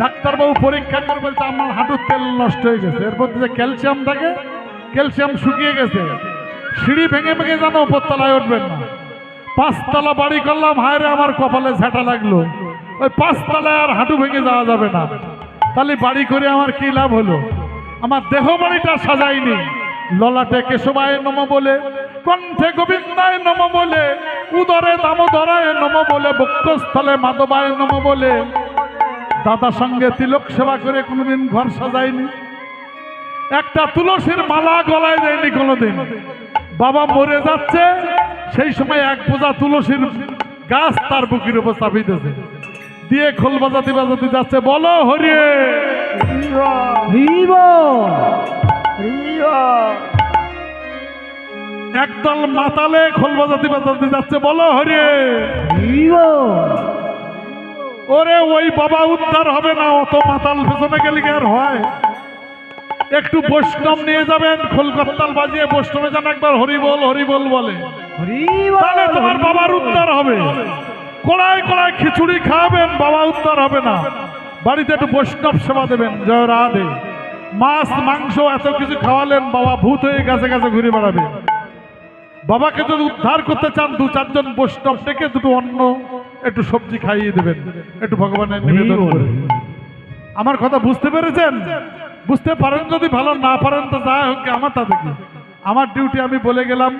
ডাক্তারবাবু পরীক্ষা করে বলছে আমার হাঁটুর তেল নষ্ট হয়ে গেছে, এর মধ্যে যে ক্যালসিয়াম থাকে ক্যালসিয়াম শুকিয়ে গেছে, সিঁড়ি ভেঙে ভেঙে যেন 4 তলায় উঠবেন না। 5 তলা বাড়ি করলাম, হায়রে আমার কপালে ঝাঁটা লাগলো। ওই 5 তলায় আর হাঁটু ভেঙে যাওয়া যাবে না। তাহলে বাড়ি করে আমার কি লাভ হলো? আমার দেহ বাড়িটা সাজাইনি। ললাটে কেশবায় নম বলে, কণ্ঠে গোবিন্দায় নম বলে, উদরে দামোদরায় নম বলে, বক্ষস্থলে মাধবায় নম বলে, দাদার সঙ্গে তিলক সেবা করে কোনোদিন ঘর সাজাইনি, একটা তুলসীর মালা গলায় দেয়নি কোনোদিন, বাবা মরে যাচ্ছে, সেই সময় এক বোঝা তুলসীর গাছ তার বুকের উপর চাপিতেছে, দিয়ে খোল বাজাতে বাজাতে যাচ্ছে, বলো হরি একদল মাতালে খোল বাজাতে বাজাতে যাচ্ছে, বলো হরি। ওরে ওই বাবা উদ্ধার হবে না, অত মাতাল পেছনে গেলে কি আর হয়? একটু বৈষ্ণব নিয়ে যাবেন, খোলকত্তাল বাজিয়ে বৈষ্ণবে যেন একবার হরিবল হরিবল বলে, তাহলে তোমার বাবার উদ্ধার হবে। কড়ায় কড়ায় খিচুড়ি খাওয়াবেন, বাবা উদ্ধার হবে না। বাড়িতে একটু বৈষ্ণব সেবা দেবেন, জয় রাধে। মাছ মাংস এত কিছু খাওয়ালেন, বাবা ভূত হয়ে গাছে গাছে ঘুরে বেড়াবে। বাবাকে যদি উদ্ধার করতে চান, দু চারজন বৈষ্ণব থেকে দুটো অন্ন একটু সবজি খাইয়ে দেবেন, একটু ভগবানের নিবেদন করে। আমার কথা বুঝতে পেরেছেন? বুঝতে পারেন যদি ভালো, না পারেন তো যা হোক, আমার তাতে কি, আমার ডিউটি আমি বলে গেলাম,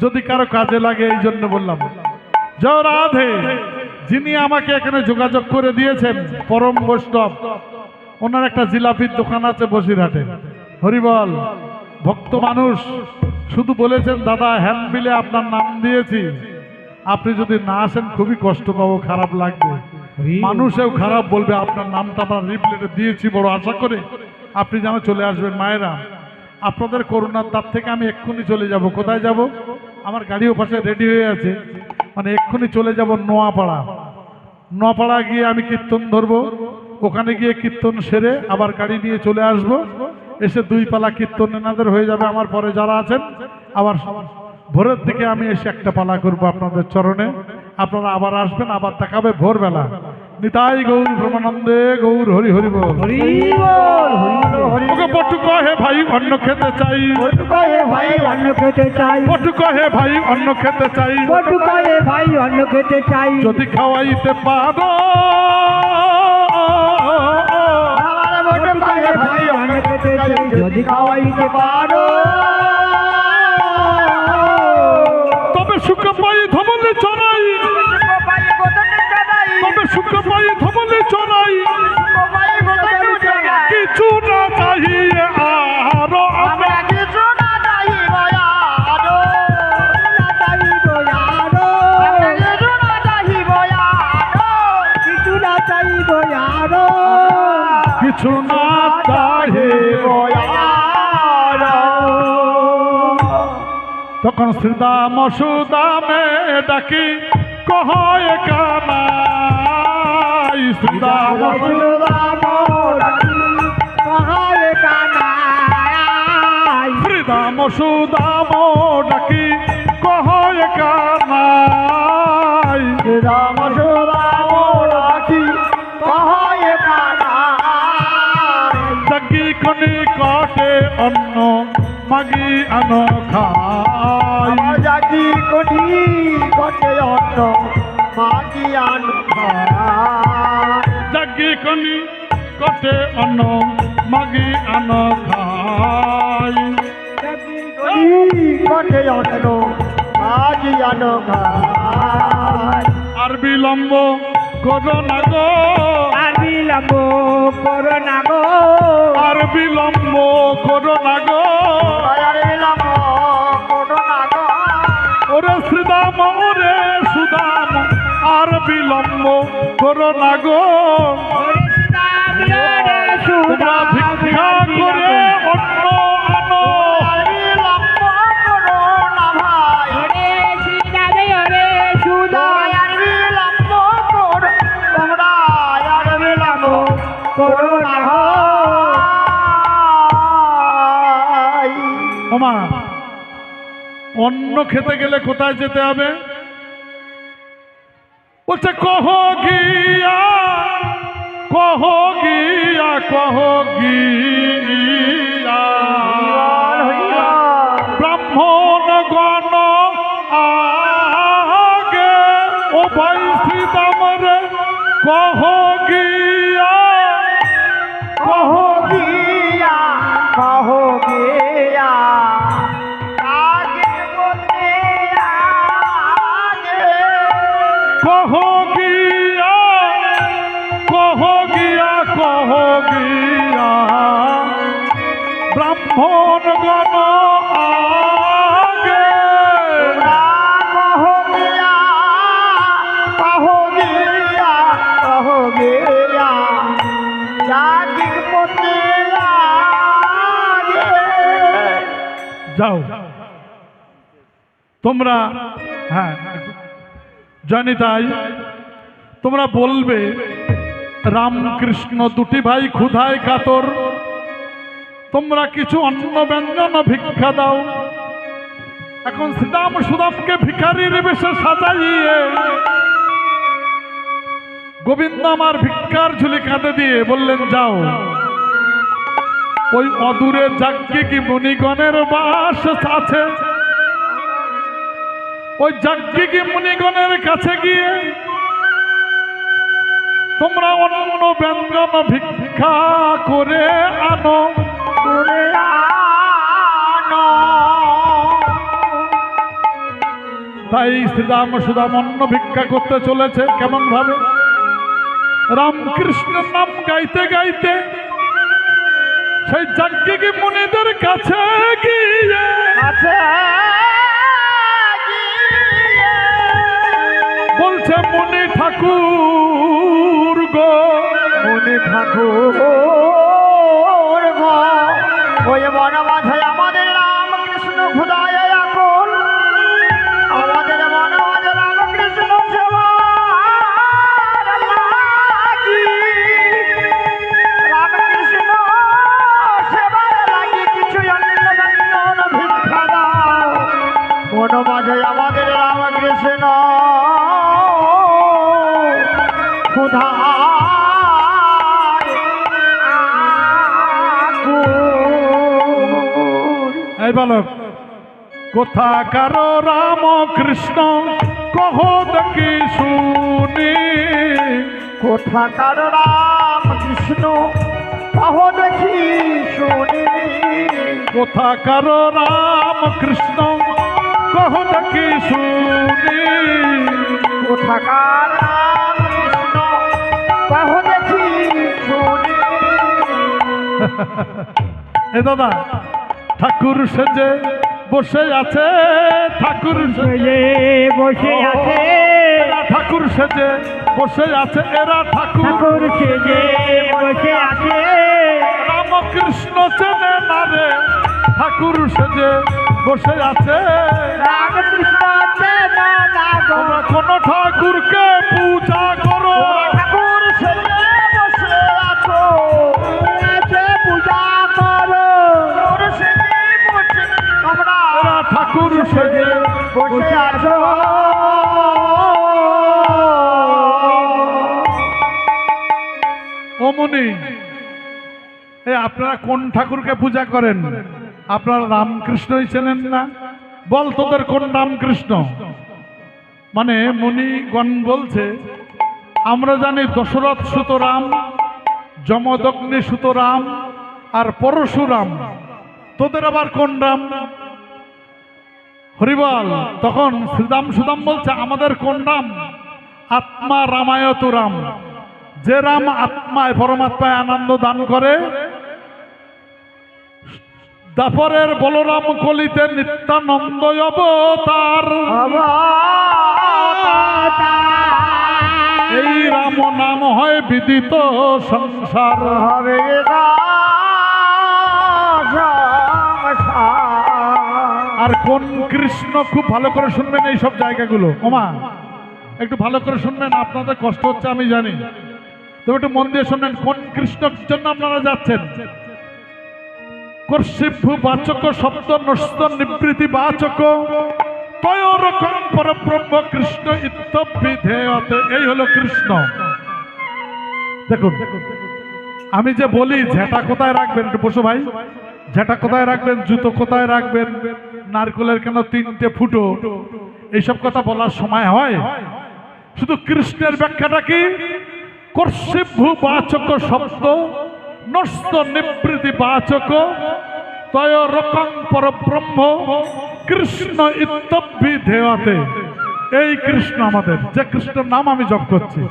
যদি কারো কাজে লাগে এই জন্য বললাম। জয় রাধে। যিনি আমাকে এখানে যোগাযোগ করে দিয়েছেন পরম বৈষ্ণব, ওনার একটা জিলাপির দোকান আছে বসিরহাটে, হরিবল ভক্ত মানুষ, শুধু বলেছেন দাদা হ্যান্ডবিলে আপনার নাম দিয়েছি, আপনি যদি না আসেন খুবই কষ্ট পাবো, খারাপ লাগবে, মানুষেও খারাপ বলবে, আপনার নামটা আমরা রিপ্লেটে দিয়েছি বড় আশা করে আপনি যেন চলে আসবেন। মায়েরা, আপনাদের করুণার তার থেকে আমি এক্ষুনি চলে যাব। কোথায় যাব? আমার গাড়িও পাশে রেডি হয়ে আছে, মানে এক্ষুনি চলে যাব নোয়াপাড়া। নোয়াপাড়া গিয়ে আমি কীর্তন ধরবো, ওখানে গিয়ে কীর্তন সেরে আবার গাড়ি নিয়ে চলে আসব, এসে দুই পালা কীর্তন এনাদের হয়ে যাবে, আমার পরে যারা আছেন আবার ভোরের দিকে আমি এসে একটা পালা করব আপনাদের চরণে, আপনারা আবার আসবেন, আবার দেখাবে ভোরবেলা। নিতাই গৌর ব্রহ্মানন্দে গৌর হরি হরি বল। ওকে পটু কহে ভাই অন্ন খেতে চাই, পটু কহে ভাই অন্ন খেতে চাই, পটু কহে ভাই অন্ন খেতে চাই, পটু কহে ভাই অন্ন খেতে চাই, যদি খাওয়াইতে পারো আমার পটু কহে ভাই অন্ন খেতে চাই, যদি খাওয়াইতে পারো তবে সুখ পাই ধমলে চড়াই, তবে সুখ পাই ধমলে চড়াই, কিছু না চাহিয়ে আরো আমরা কিছু না চাইব আরো, কিছু না চাইব আরো, কিছু না চাহিব আরো। তখন শ্রীদাম সুদামে ডাকি কহয় কানাই, শ্রীদাম শ্রীদাম সুদাম ডাকি কহয় কানাই, জাগি কনি কটে অন্ন মাগি আনো খাই, জাতি কোটি কটে অন্ন মাগি আন জাগি কনি কটে অন্ন মাগি আনো খাই, কটে অন্ন মাগি আন আর বিলম্ব করো না গো, আর বিলম্ব করো না গো, আর বিলম্ব করো না গো, আর বিলম্ব করো না গো, ওরে শ্রীদাম ওরে সুদাম আর বিলম্ব করো না গো, তোমরা ভিক্ষা করে অন্ন আনো, আর বিলম্ব করো না ভাই, আর বিলম্ব করো তোমরা, আর বিলম্ব করো না ভাই। ওমা অন্ন খেতে গেলে কোথায় যেতে হবে? বলছে কহ গিয়া কহ গিয়া কহ গিয়া ব্রাহ্মণ গণ আগে, ও ভাই শ্রীদাম রে কহ গিয়া, কহ গিয়া, কহ গিয়া, আগে বলতে আগে, কহ গিয়া কহ গিয়া কহ গিয়া ব্রাহ্মণ গণ আগে, যাও তোমরা, হ্যাঁ জানি তাই, তোমরা বলবে রামকৃষ্ণ দুটি ভাই ক্ষুধায় কাতর, তোমরা কিছু অন্ন ব্যঞ্জন ভিক্ষা দাও। এখন শ্রীরাম সুদামকে ভিখারির বেশে সাজাইয়ে গোবিন্দ আমার ভিক্ষার ঝুলি কাঁধে দিয়ে বললেন যাও, ওই অদূরে যাজ্ঞিক মুনিগণের বাস আছে, ওই যাজ্ঞিক মুনিগণের কাছে গিয়ে তোমরা অন্য ব্যঞ্জন ভিক্ষা করে আনো। তাই শ্রীরাম সুদাম অন্ন ভিক্ষা করতে চলেছে। কেমন ভাবে? রামকৃষ্ণের নাম গাইতে গাইতে সেই যাজ্ঞিক মুনিদের কাছে গিয়ে বলছে মুনি ঠাকুর গো, মুনি ঠাকুর গো, ওই বন মাঝে আমাদের রামকৃষ্ণ ক্ষুধায় আকুল, আমাদের বন মাঝে রামকৃষ্ণ সেবার লাগি, রামকৃষ্ণ সেবার লাগি কিছু অন্ন ব্যঞ্জন ভিক্ষা দাও। বন মাঝে আমাদের রামকৃষ্ণ এই বালক, কোথাকার রামকৃষ্ণ কহ দেখি শুনি, কোথাকার রামকৃষ্ণ কহ দেখি শুনি, কোথাকার রামকৃষ্ণ কহ দেখি শুনি, কোথাকার রামকৃষ্ণ কহ দেখি শুনি। এ দাদা, ঠাকুর সেজে বসে আছে, ঠাকুর সেজে বসে আছে, ঠাকুর সেজে বসে আছে, এরা ঠাকুর সেজে বসে আছে, রামকৃষ্ণ চেনে না রে, ঠাকুর সেজে বসে আছে। রামকৃষ্ণ চেনে না গো, তোমরা কোন ঠাকুরকে পূজা করো, ঠাকুর সেজে বসে আছো, পূজা করো, ঠাকুর সেজে বসে তোমরা, এরা ঠাকুর সেজে বসে আছো। অমনি এ আপনারা কোন ঠাকুরকে পূজা করেন? আপনারা রামকৃষ্ণই চেনেন না? বল তোদের কোন রামকৃষ্ণ? মানে মুনিগণ বলছে আমরা জানি দশরথ সুত রাম, যমদগ্নি সুত রাম আর পরশুরাম, তোদের আবার কোন রাম? হরিবল। তখন শ্রীরাম সুদাম বলছে আমাদের কোন রাম? আত্মা রামায়ত রাম, যে রাম আত্মায় পরমাত্মায় আনন্দ দান করে। দাপরের বলরাম কলিতে নিত্যানন্দ অবতার, এই রাম নাম হয় বিদিত সংসার হবে আর কোন কৃষ্ণ? খুব ভালো করে শুনবেন এই সব জায়গাগুলো। ওমা একটু ভালো করে শুনবেন, আপনাদের কষ্ট হচ্ছে আমি জানি, তবে একটু মন দিয়ে শুনবেন। কোন কৃষ্ণের জন্য আপনারা যাচ্ছেন? কর্ষিভ্যু বাচক শব্দ নস্ত নিবৃত্তি বাচক তয়োরকম পরব্রহ্ম কৃষ্ণ ইত্যভিধেয়তে। এই হলো কৃষ্ণ। দেখুন আমি যে বলি ঝেঁটা কোথায় রাখবেন, একটু বসো ভাই, ঝেঁটা কোথায় রাখবেন, জুতো কোথায় রাখবেন, নারকেলের কেন তিনটে ফুটো, এইসব কথা বলার সময় হয়? শুধু কৃষ্ণের ব্যাখ্যাটা কি? কর্ষিভ্যু বাচক শব্দ নস্ত নিবৃত্তি বাচক তয়োরকম পরব্রহ্ম কৃষ্ণ ইত্যভিধেয়তে। এই কৃষ্ণ আমাদের, যে কৃষ্ণের নাম আমি জপ করছি,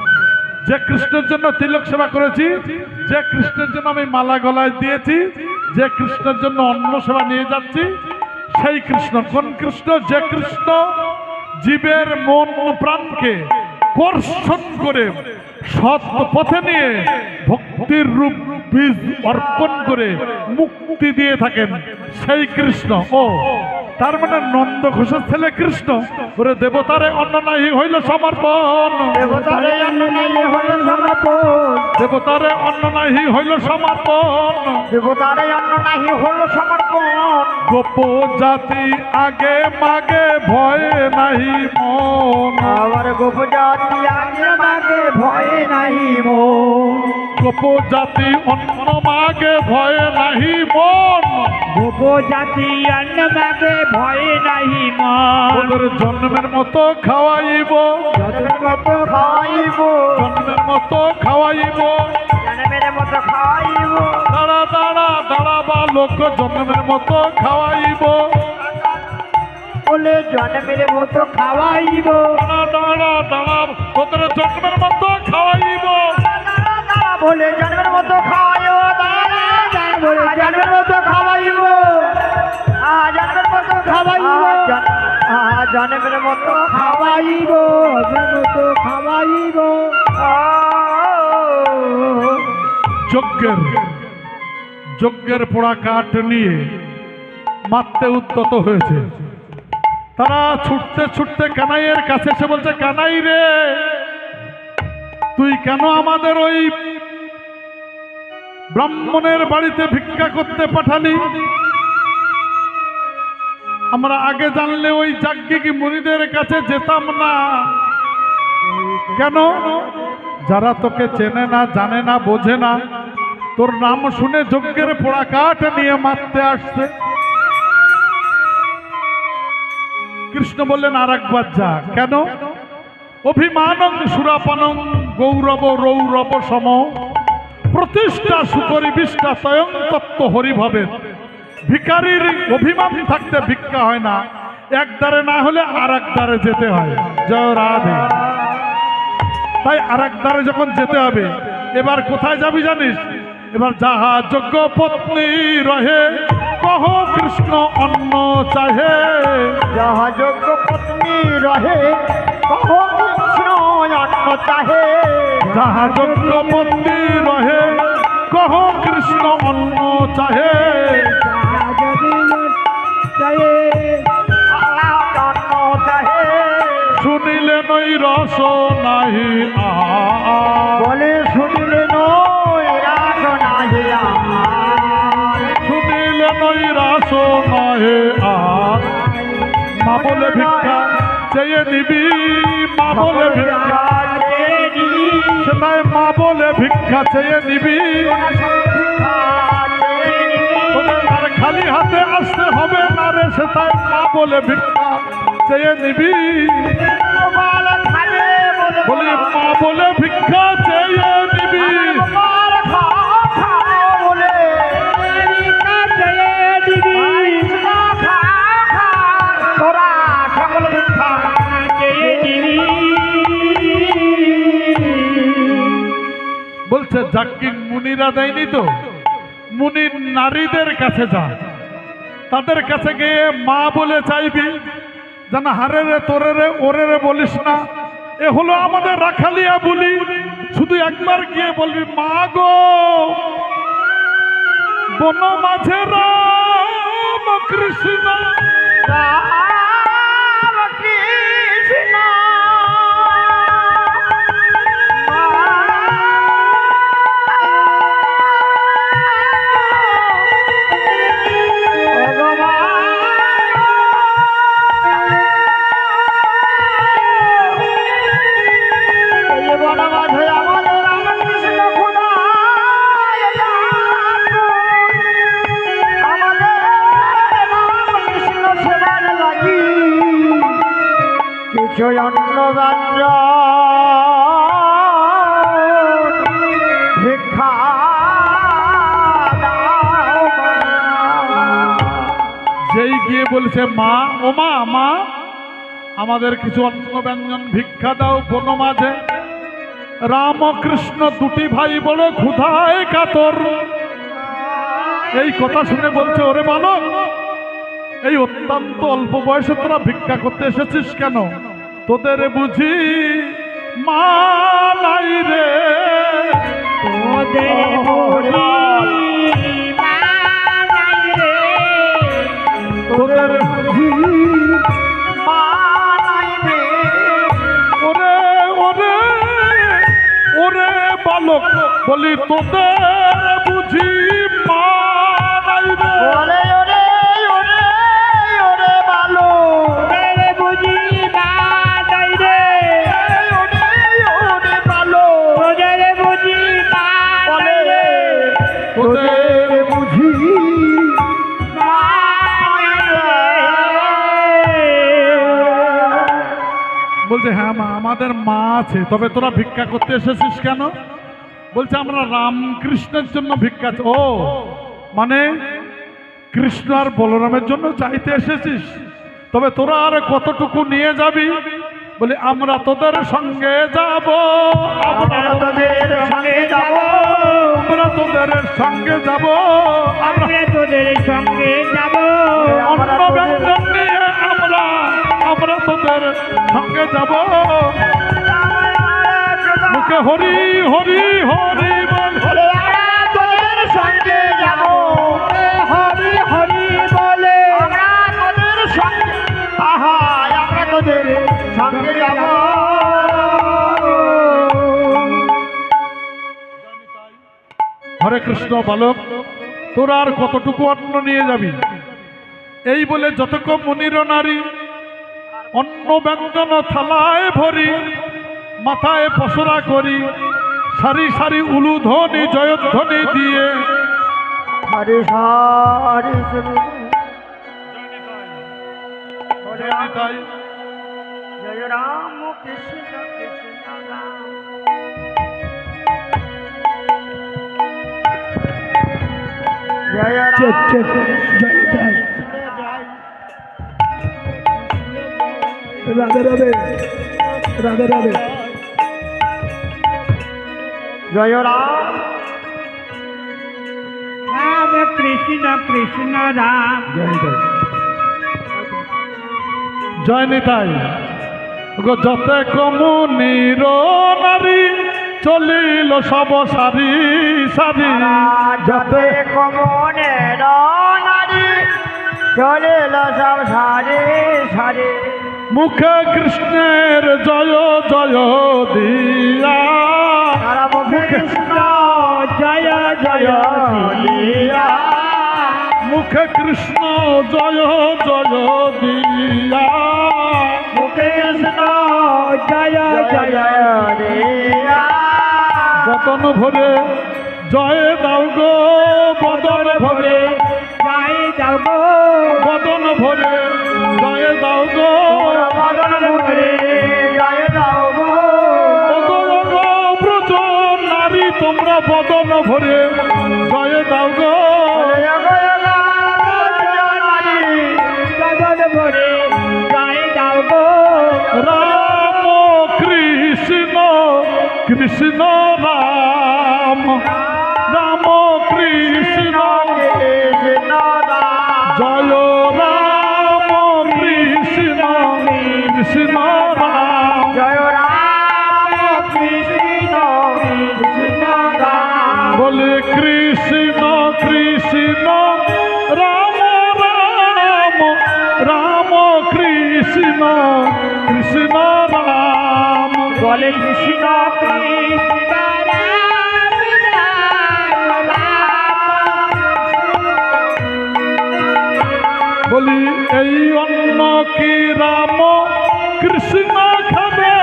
যে কৃষ্ণের জন্য তিলক সেবা করেছি, যে কৃষ্ণের জন্য আমি মালা গলায় দিয়েছি, যে কৃষ্ণের জন্য অন্ন সেবা নিয়ে যাচ্ছি, সেই কৃষ্ণ। কোন কৃষ্ণ? যে কৃষ্ণ জীবের মন প্রাণকে কর্ষণ করে সৎ পথে নিয়ে ভক্তির রূপ বীজ অর্পণ করে মুক্তি দিয়ে থাকেন সেই কৃষ্ণ। ও তার মানে নন্দ ঘোষের ছেলে কৃষ্ণ। ওরে দেবতারে অন্ন নাহি হইল সমর্পণ, দেবতারে অন্ন নাহি হইল সমর্পণ, দেবতারে অন্ন নাহি হইল সমর্পণ। দেবতারে অন্ন নাহি হইল সমর্পণ। গোপ জাতি আগে মাগে ভয়ে নাহি মন, আবার গোপ জাতি আগে মাগে ভয়ে নাহি মন, গোপ জাতি অন্ন মাগে ভয়ে নাহি মন। গোপ জাতি অন্ন মাগে ভয়ে নাহি মন। ওদের জন্মের মতো খাওয়াইব, জন্মের মতো খাইব, জন্মের মতো খাওয়াইব। জন্মের মতো খাইব, দাঁড়া দাঁড়া দাঁড়া বালক, জন্মের মতো খাওয়াইব। বলে জন্মের মতো খাওয়াইব, দাঁড়া দাঁড়া দাঁড়া ওদের জন্মের মতো খাওয়াইব। বলে জন্মের মতো খাওয়াইব, বলে জন্মের মতো খাওয়াইব, জন্মের মতো খাওয়াইব, জন্মের মতো খাওয়াইব, জন্মের মতো খাওয়াইব। যজ্ঞের পোড়া কাঠ নিয়ে মারতে উদ্যত হয়েছে। তারা ছুটতে ছুটতে কানাইয়ের কাছে এসে বলছে, কানাই রে, তুই কেন আমাদের ওই ব্রাহ্মণের বাড়িতে ভিক্ষা করতে পাঠালি? আমরা আগে জানলে ওই যাজ্ঞিক মুনিদের কাছে যেতাম না। কেন? যারা তোকে চেনে না, জানে না, বোঝে না, তোর নাম শুনে যজ্ঞের পোড়া কাঠ নিয়ে মারতে আসছে। কৃষ্ণ বললেন, আর একবার যা। কেন? অভিমানং সুরাপানং গৌরব রৌরব সম, প্রতিষ্ঠা সুকরি বিষ্ঠা স্বয়ং তত্ত্ব হরিভাবে। ভিখারির অভিমান থাকতে ভিক্ষা হয় না, এক দ্বারে না হলে আর এক দ্বারে যেতে হয়। জয় রাধে। তাই আর এক দ্বারে যখন যেতে হবে, এবার কোথায় যাবি জানিস? এবার যাহা যোগ্য পত্নী রহে, কহ কৃষ্ণ অন্ন চাহে। যাহা যোগ্য পত্নী রহে, কহ কৃষ্ণ অন্ন চাহে। যাহা যোগ্য পত্নী রহে, কহ কৃষ্ণ অন্ন চাহে। শুনিলে নই রস নাহি আহার, বলে শুনিলে নয় রাস নাহি আমার। শুনিলে নই রস নাহি আহার। মা বলে ভিক্ষা চেয়ে নিবি, মা বলে ভিক্ষা, সেটাই মা বলে ভিক্ষা চেয়ে নিবি। তোদের আর খালি হাতে আসতে হবে না রে, সেটাই মা বলে ভিক্ষা চেয়ে নিবি। বলি মা বলে ভিক্ষা চেয়ে নিবি। বলছে যাজ্ঞিক মুনিরা দেয়নি তো, মুনি নারীদের কাছে যা, তাদের কাছে গিয়ে মা বলে চাইবি, যেন হারে রে তোরে রে ওরে রে বলিস না। এ হলো আমাদের রাখালিয়া বলি। শুধু একবার গিয়ে বলবি, মা গো, বন মাঝে রাম কৃষ্ণ, ভিক্ষা যেই গিয়ে বলছে, মা ও মা, মা আমাদের কিছু অন্ন ব্যঞ্জন ভিক্ষা দাও বন মাঝে। রামকৃষ্ণ দুটি ভাই বড় ক্ষুধায় কাতর। এই কথা শুনে বলছে, ওরে বালক, এই অত্যন্ত অল্প বয়সে তোরা ভিক্ষা করতে এসেছিস কেন? তোদের বুঝি মা নাই রে? তোদের বলক বলি তোদের বুঝি মা নাই রে? ওরে ওরে ওরে ওরে ভালো ওরে বুঝি মা নাই রে ওরে ওরে ভালো ওরে বুঝি মা নাই রে তোদের বুঝি মা নাই রে। বলছে হ্যাঁ মা, আমাদের মা আছে, তবে তোরা ভিক্ষা করতে এসেছিস কেন? বলছে আমরা রামকৃষ্ণের জন্য ভিক্ষা ও মানে কৃষ্ণ আর বলরামের জন্য চাইতে এসেছিস, তবে তোরা আর কতটুকু নিয়ে যাবি? বলে আমরা তোদের সঙ্গে যাব, আমরা তোদের সঙ্গে যাব আমরা তোদের সঙ্গে যাব, আমরা আমরা তোদের সঙ্গে যাব অন্ন ব্যঞ্জন নিয়ে আমরা তোদের সঙ্গে যাব। মুখে হরি হরি হরি বল, বলে আমরা তোদের সঙ্গে যাব হরি হরি বলে আমরা তোদের সঙ্গে আহা আমরা তোদের সঙ্গে যাব। হরে কৃষ্ণ বালক, তোরা আর কতটুকু অন্ন নিয়ে যাবি? এই বলে যতক মুনির নারী অন্ন ব্যঞ্জন থালায় ভরি, মাথায় পসরা করি, সারি সারি উলুধ্বনি জয়ধ্বনি দিয়ে হরি হরি জয় রাম কৃষ্ণ কৃষ্ণ রাম জয় রাম রাধে রাধে রাধে রাধে জয় রাম রাম কৃষ্ণ কৃষ্ণ রাম জয় নিতাই। গো যত কমুনির নারী চলিল সব সারি সারি, যাতে কমনের নারী চলিল সব সারে সারে মুখে কৃষ্ণের জয় জয় দিয়া, তারা মুখে কৃষ্ণ জয় জয় দিয়া মুখে কৃষ্ণ জয় জয় দিয়া, মুখে কৃষ্ণ জয় জয় দিয়া বদন ভরে জয় দাও গো, বদন ভরে জয় যাও গো বদন ভরে জয় দাও গো, মদন মুখে জয় যাও গো ওগো ওগো ব্রজ নারী তোমরা বদন ভরে জয় দাও গো, রাম কৃষ্ণ কৃষ্ণ রাম, রাম কৃষ্ণ জয় রাম কৃষ্ণ কৃষ্ণ রাম, বলে কৃষ্ণ কৃষ্ণ রাম রাম, রাম কৃষ্ণ কৃষ্ণ রাম, বলে কৃষ্ণ কৃষ্ণ বলি এই অন্ন কি রাম কৃষ্ণ খাবে?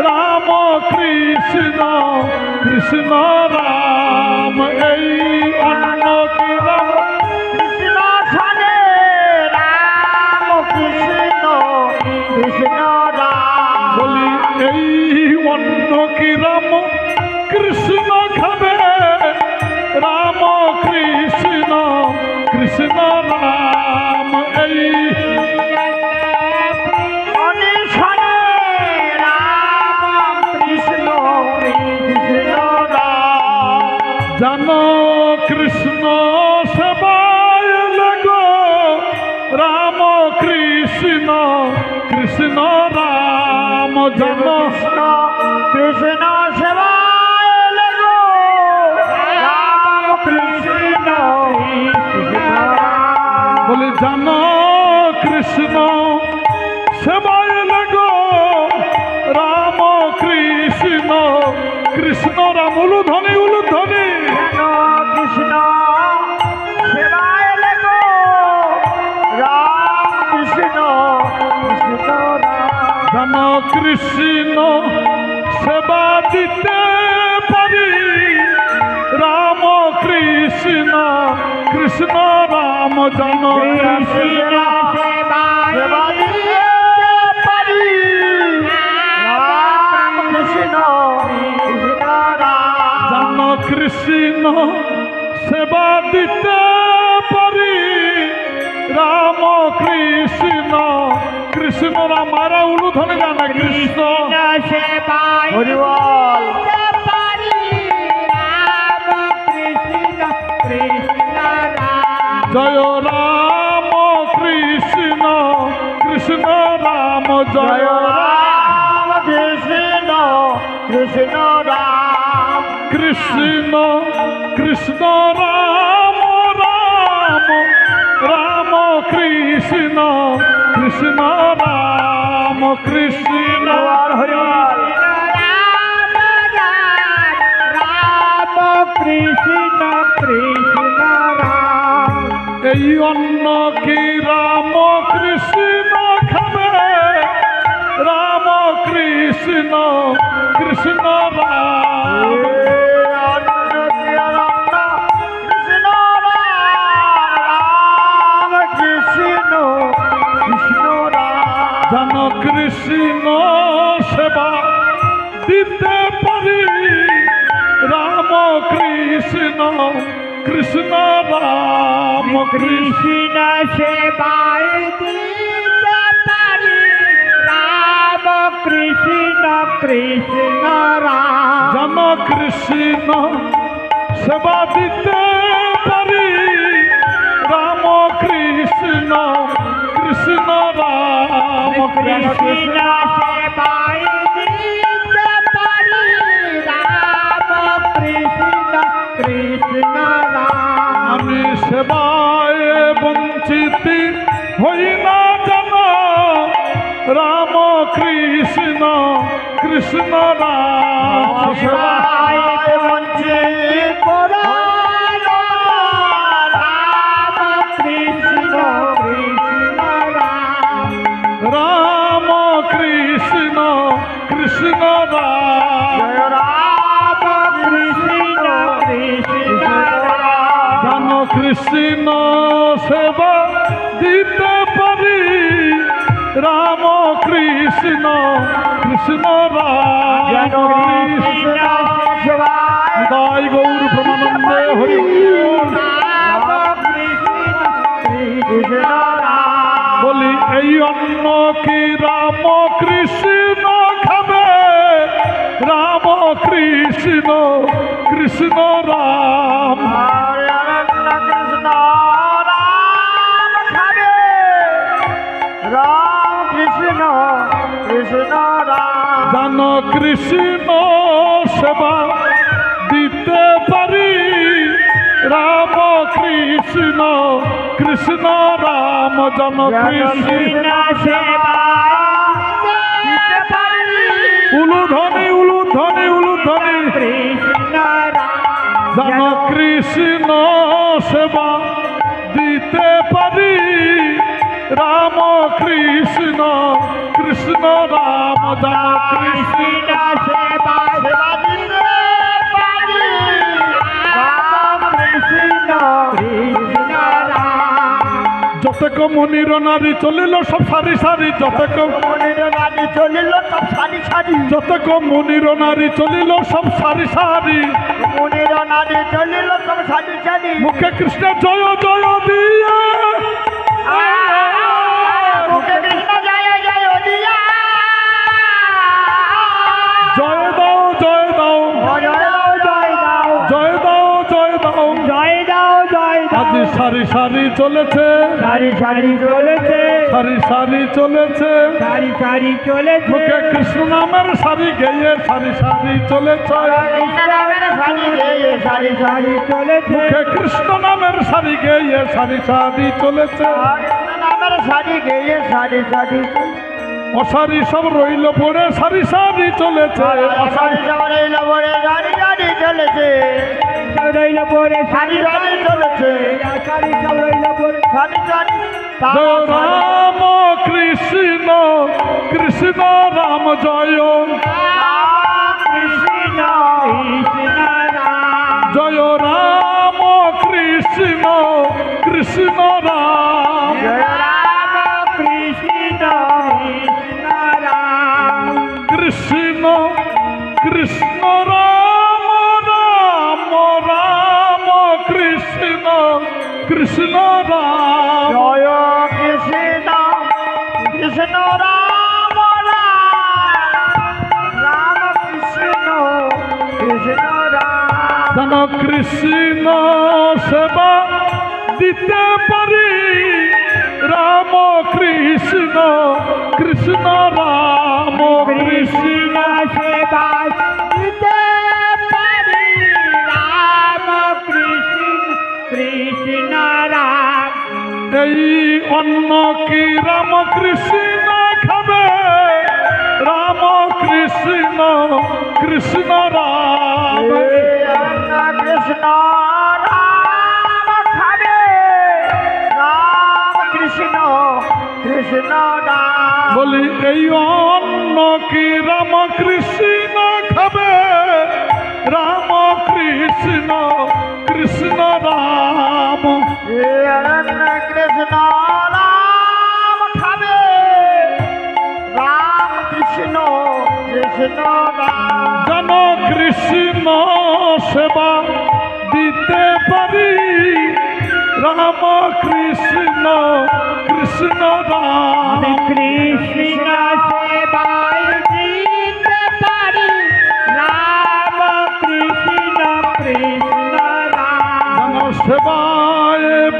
রাম কৃষ্ণ কৃষ্ণ রাম, এই অন্ন কি রাম কৃষ্ণ সনে রাম কৃষ্ণ কৃষ্ণ রাম বলি এই অন্ন কি রাম কৃষ্ণ খাবে? রাম কৃষ্ণ কৃষ্ণ রাম, এই অনিশনে রাম কৃষ্ণ কৃষ্ণ রাম জানো কৃষ্ণ সেবায় লাগো, রাম কৃষ্ণ কৃষ্ণ রাম, জানো কৃষ্ণ কৃষ্ণ সেবায় লাগো রাম কৃষ্ণ কৃষ্ণ রাম বলে জানো কৃষ্ণ সেবায় লাগো, রাম কৃষ্ণ কৃষ্ণ রাম উলুধ্বনি উলুধ্বনি যেন কৃষ্ণ সেবায় লেগো রাম কৃষ্ণ কৃষ্ণ রাম যেন কৃষ্ণ সেবা দিতে পারি রাম কৃষ্ণ কৃষ্ণ রাম যেন কৃষ্ণ সেবায় দিতে পারি রাম কৃষ্ণ কৃষ্ণ রাম যেন কৃষ্ণ সেবা দিতে পারি রাম কৃষ্ণ কৃষ্ণ রাম মারা উলুধ্বনি জানা কৃষ্ণ সেবায় হরিবল পারি রাম কৃষ্ণ কৃষ্ণ রাম জয় রাম কৃষ্ণ কৃষ্ণ রাম জয় রাম কৃষ্ণ কৃষ্ণ রাম কৃষ্ণ কৃষ্ণ রাম রাম রাম কৃষ্ণ কৃষ্ণ রাম কৃষ্ণ হরিবল রাম রাম কৃষ্ণ কৃষ্ণ রাম এই অন্ন কি রাম কৃষ্ণ খাবে রাম কৃষ্ণ কৃষ্ণ রাম যেন কৃষ্ণ সেবা দিতে পারি রাম কৃষ্ণ কৃষ্ণ রাম কৃষ্ণ সেবায় দিতে পারি রাম কৃষ্ণ কৃষ্ণ রাম যেন কৃষ্ণ সেবা দিতে পারি রাম কৃষ্ণ কৃষ্ণ রাম কৃষ্ণ সেবায় দিতে পারি রাম কৃষ্ণ কৃষ্ণ রাম আমি সেবায় বঞ্চিত হই না যেন রাম কৃষ্ণ কৃষ্ণ রাম সেবায় বঞ্চিত রাম কৃষ্ণ কৃষ্ণ রাম রাম কৃষ্ণ কৃষ্ণ রাম রাম কৃষ্ণ কৃষ্ণ রাম যেন কৃষ্ণ সেবা দিতে পারি রাম কৃষ্ণ কৃষ্ণ রাম কৃষ্ণ সেবায় জয় গৌর প্রমানন্দে হরি বল। রাম কৃষ্ণ কৃষ্ণ রাম বলি এই অন্ন কি রাম কৃষ্ণ খাবে রাম কৃষ্ণ কৃষ্ণ রাম কৃষ্ণ রাম খাবে রাম কৃষ্ণ কৃষ্ণ রাম যেন কৃষ্ণ সেবা দিতে পারি রাম কৃষ্ণ কৃষ্ণ রাম যেন কৃষ্ণ সেবায় দিতে পারি উলুধ্বনি উলুধ্বনি উলুধ্বনি কৃষ্ণ রাম যেন কৃষ্ণ সেবা দিতে পারি রাম কৃষ্ণ কৃষ্ণ রাম যেন কৃষ্ণ সেবায় দিতে পারি রাম কৃষ্ণ কৃষ্ণ রাম যতক মনির নারী চলিল সব সারি সারি যতক মনের নারী চলিল সব সারি সারি যতক মনির নারী চলিল সব সারি সারি মনের নারী চলিল সব সারি সারি মুখে কৃষ্ণ জয় জয় দিয়ে মুখে কৃষ্ণ জয় জয় দিয়া জয় দাও জয় দাও জয় দাও জয় দাও জয় দাও জয় দাও জয় দাও জয় দাও আজ সারি সারি চলেছে সারি সারি চলেছে সারি সারি চলেছে সারি সারি চলেছে মুখে কৃষ্ণ নামের সারি গেয়ে সারি সারি চলেছে সারি গেয়ে সারি সারি চলেছে মুখে কৃষ্ণ নামের সারি গেয়ে সারি সারি চলেছে নামের সারি গেয়ে সারি সারি অসারি সব রইল পড়ে সারি সারি চলেছে সারি সারি লবরে চলেছে সব রইল পরে সারি সারি চলেছে শাড়ি সব রইল পরে সারি সারি জয় রাম কৃষ্ণ কৃষ্ণ রাম জয় কৃষ্ণ কৃষ্ণ রাম জয় রাম কৃষ্ণ কৃষ্ণ রাম জয় রাম কৃষ্ণ কৃষ্ণ রাম কৃষ্ণ কৃষ্ণ রাম রাম রাম কৃষ্ণ কৃষ্ণ রাম জয় কৃষ্ণ কৃষ্ণ রাম রাম কৃষ্ণ কৃষ্ণ রাম যেন কৃষ্ণ সেবা দিতে পারি রাম কৃষ্ণ কৃষ্ণ রাম কৃষ্ণ সেবা দিতে পারি রাম কৃষ্ণ কৃষ্ণ রাম এই অন্ন কি রাম কৃষ্ণ খাবে রাম কৃষ্ণ কৃষ্ণ রাম কৃষ্ণ রাম খাবে রাম কৃষ্ণ কৃষ্ণ রাম বলি এই অন্ন কি রাম কৃষ্ণ খাবে রাম কৃষ্ণ কৃষ্ণ রাম কৃষ্ণ রাম খাবে রাম কৃষ্ণ কৃষ্ণ রাম যেন কৃষ্ণ সেবা দিতে পারি রাম কৃষ্ণ কৃষ্ণ রাম কৃষ্ণ সেবাই দিতে পারি রাম কৃষ্ণ কৃষ্ণ রাম যেন সেবায়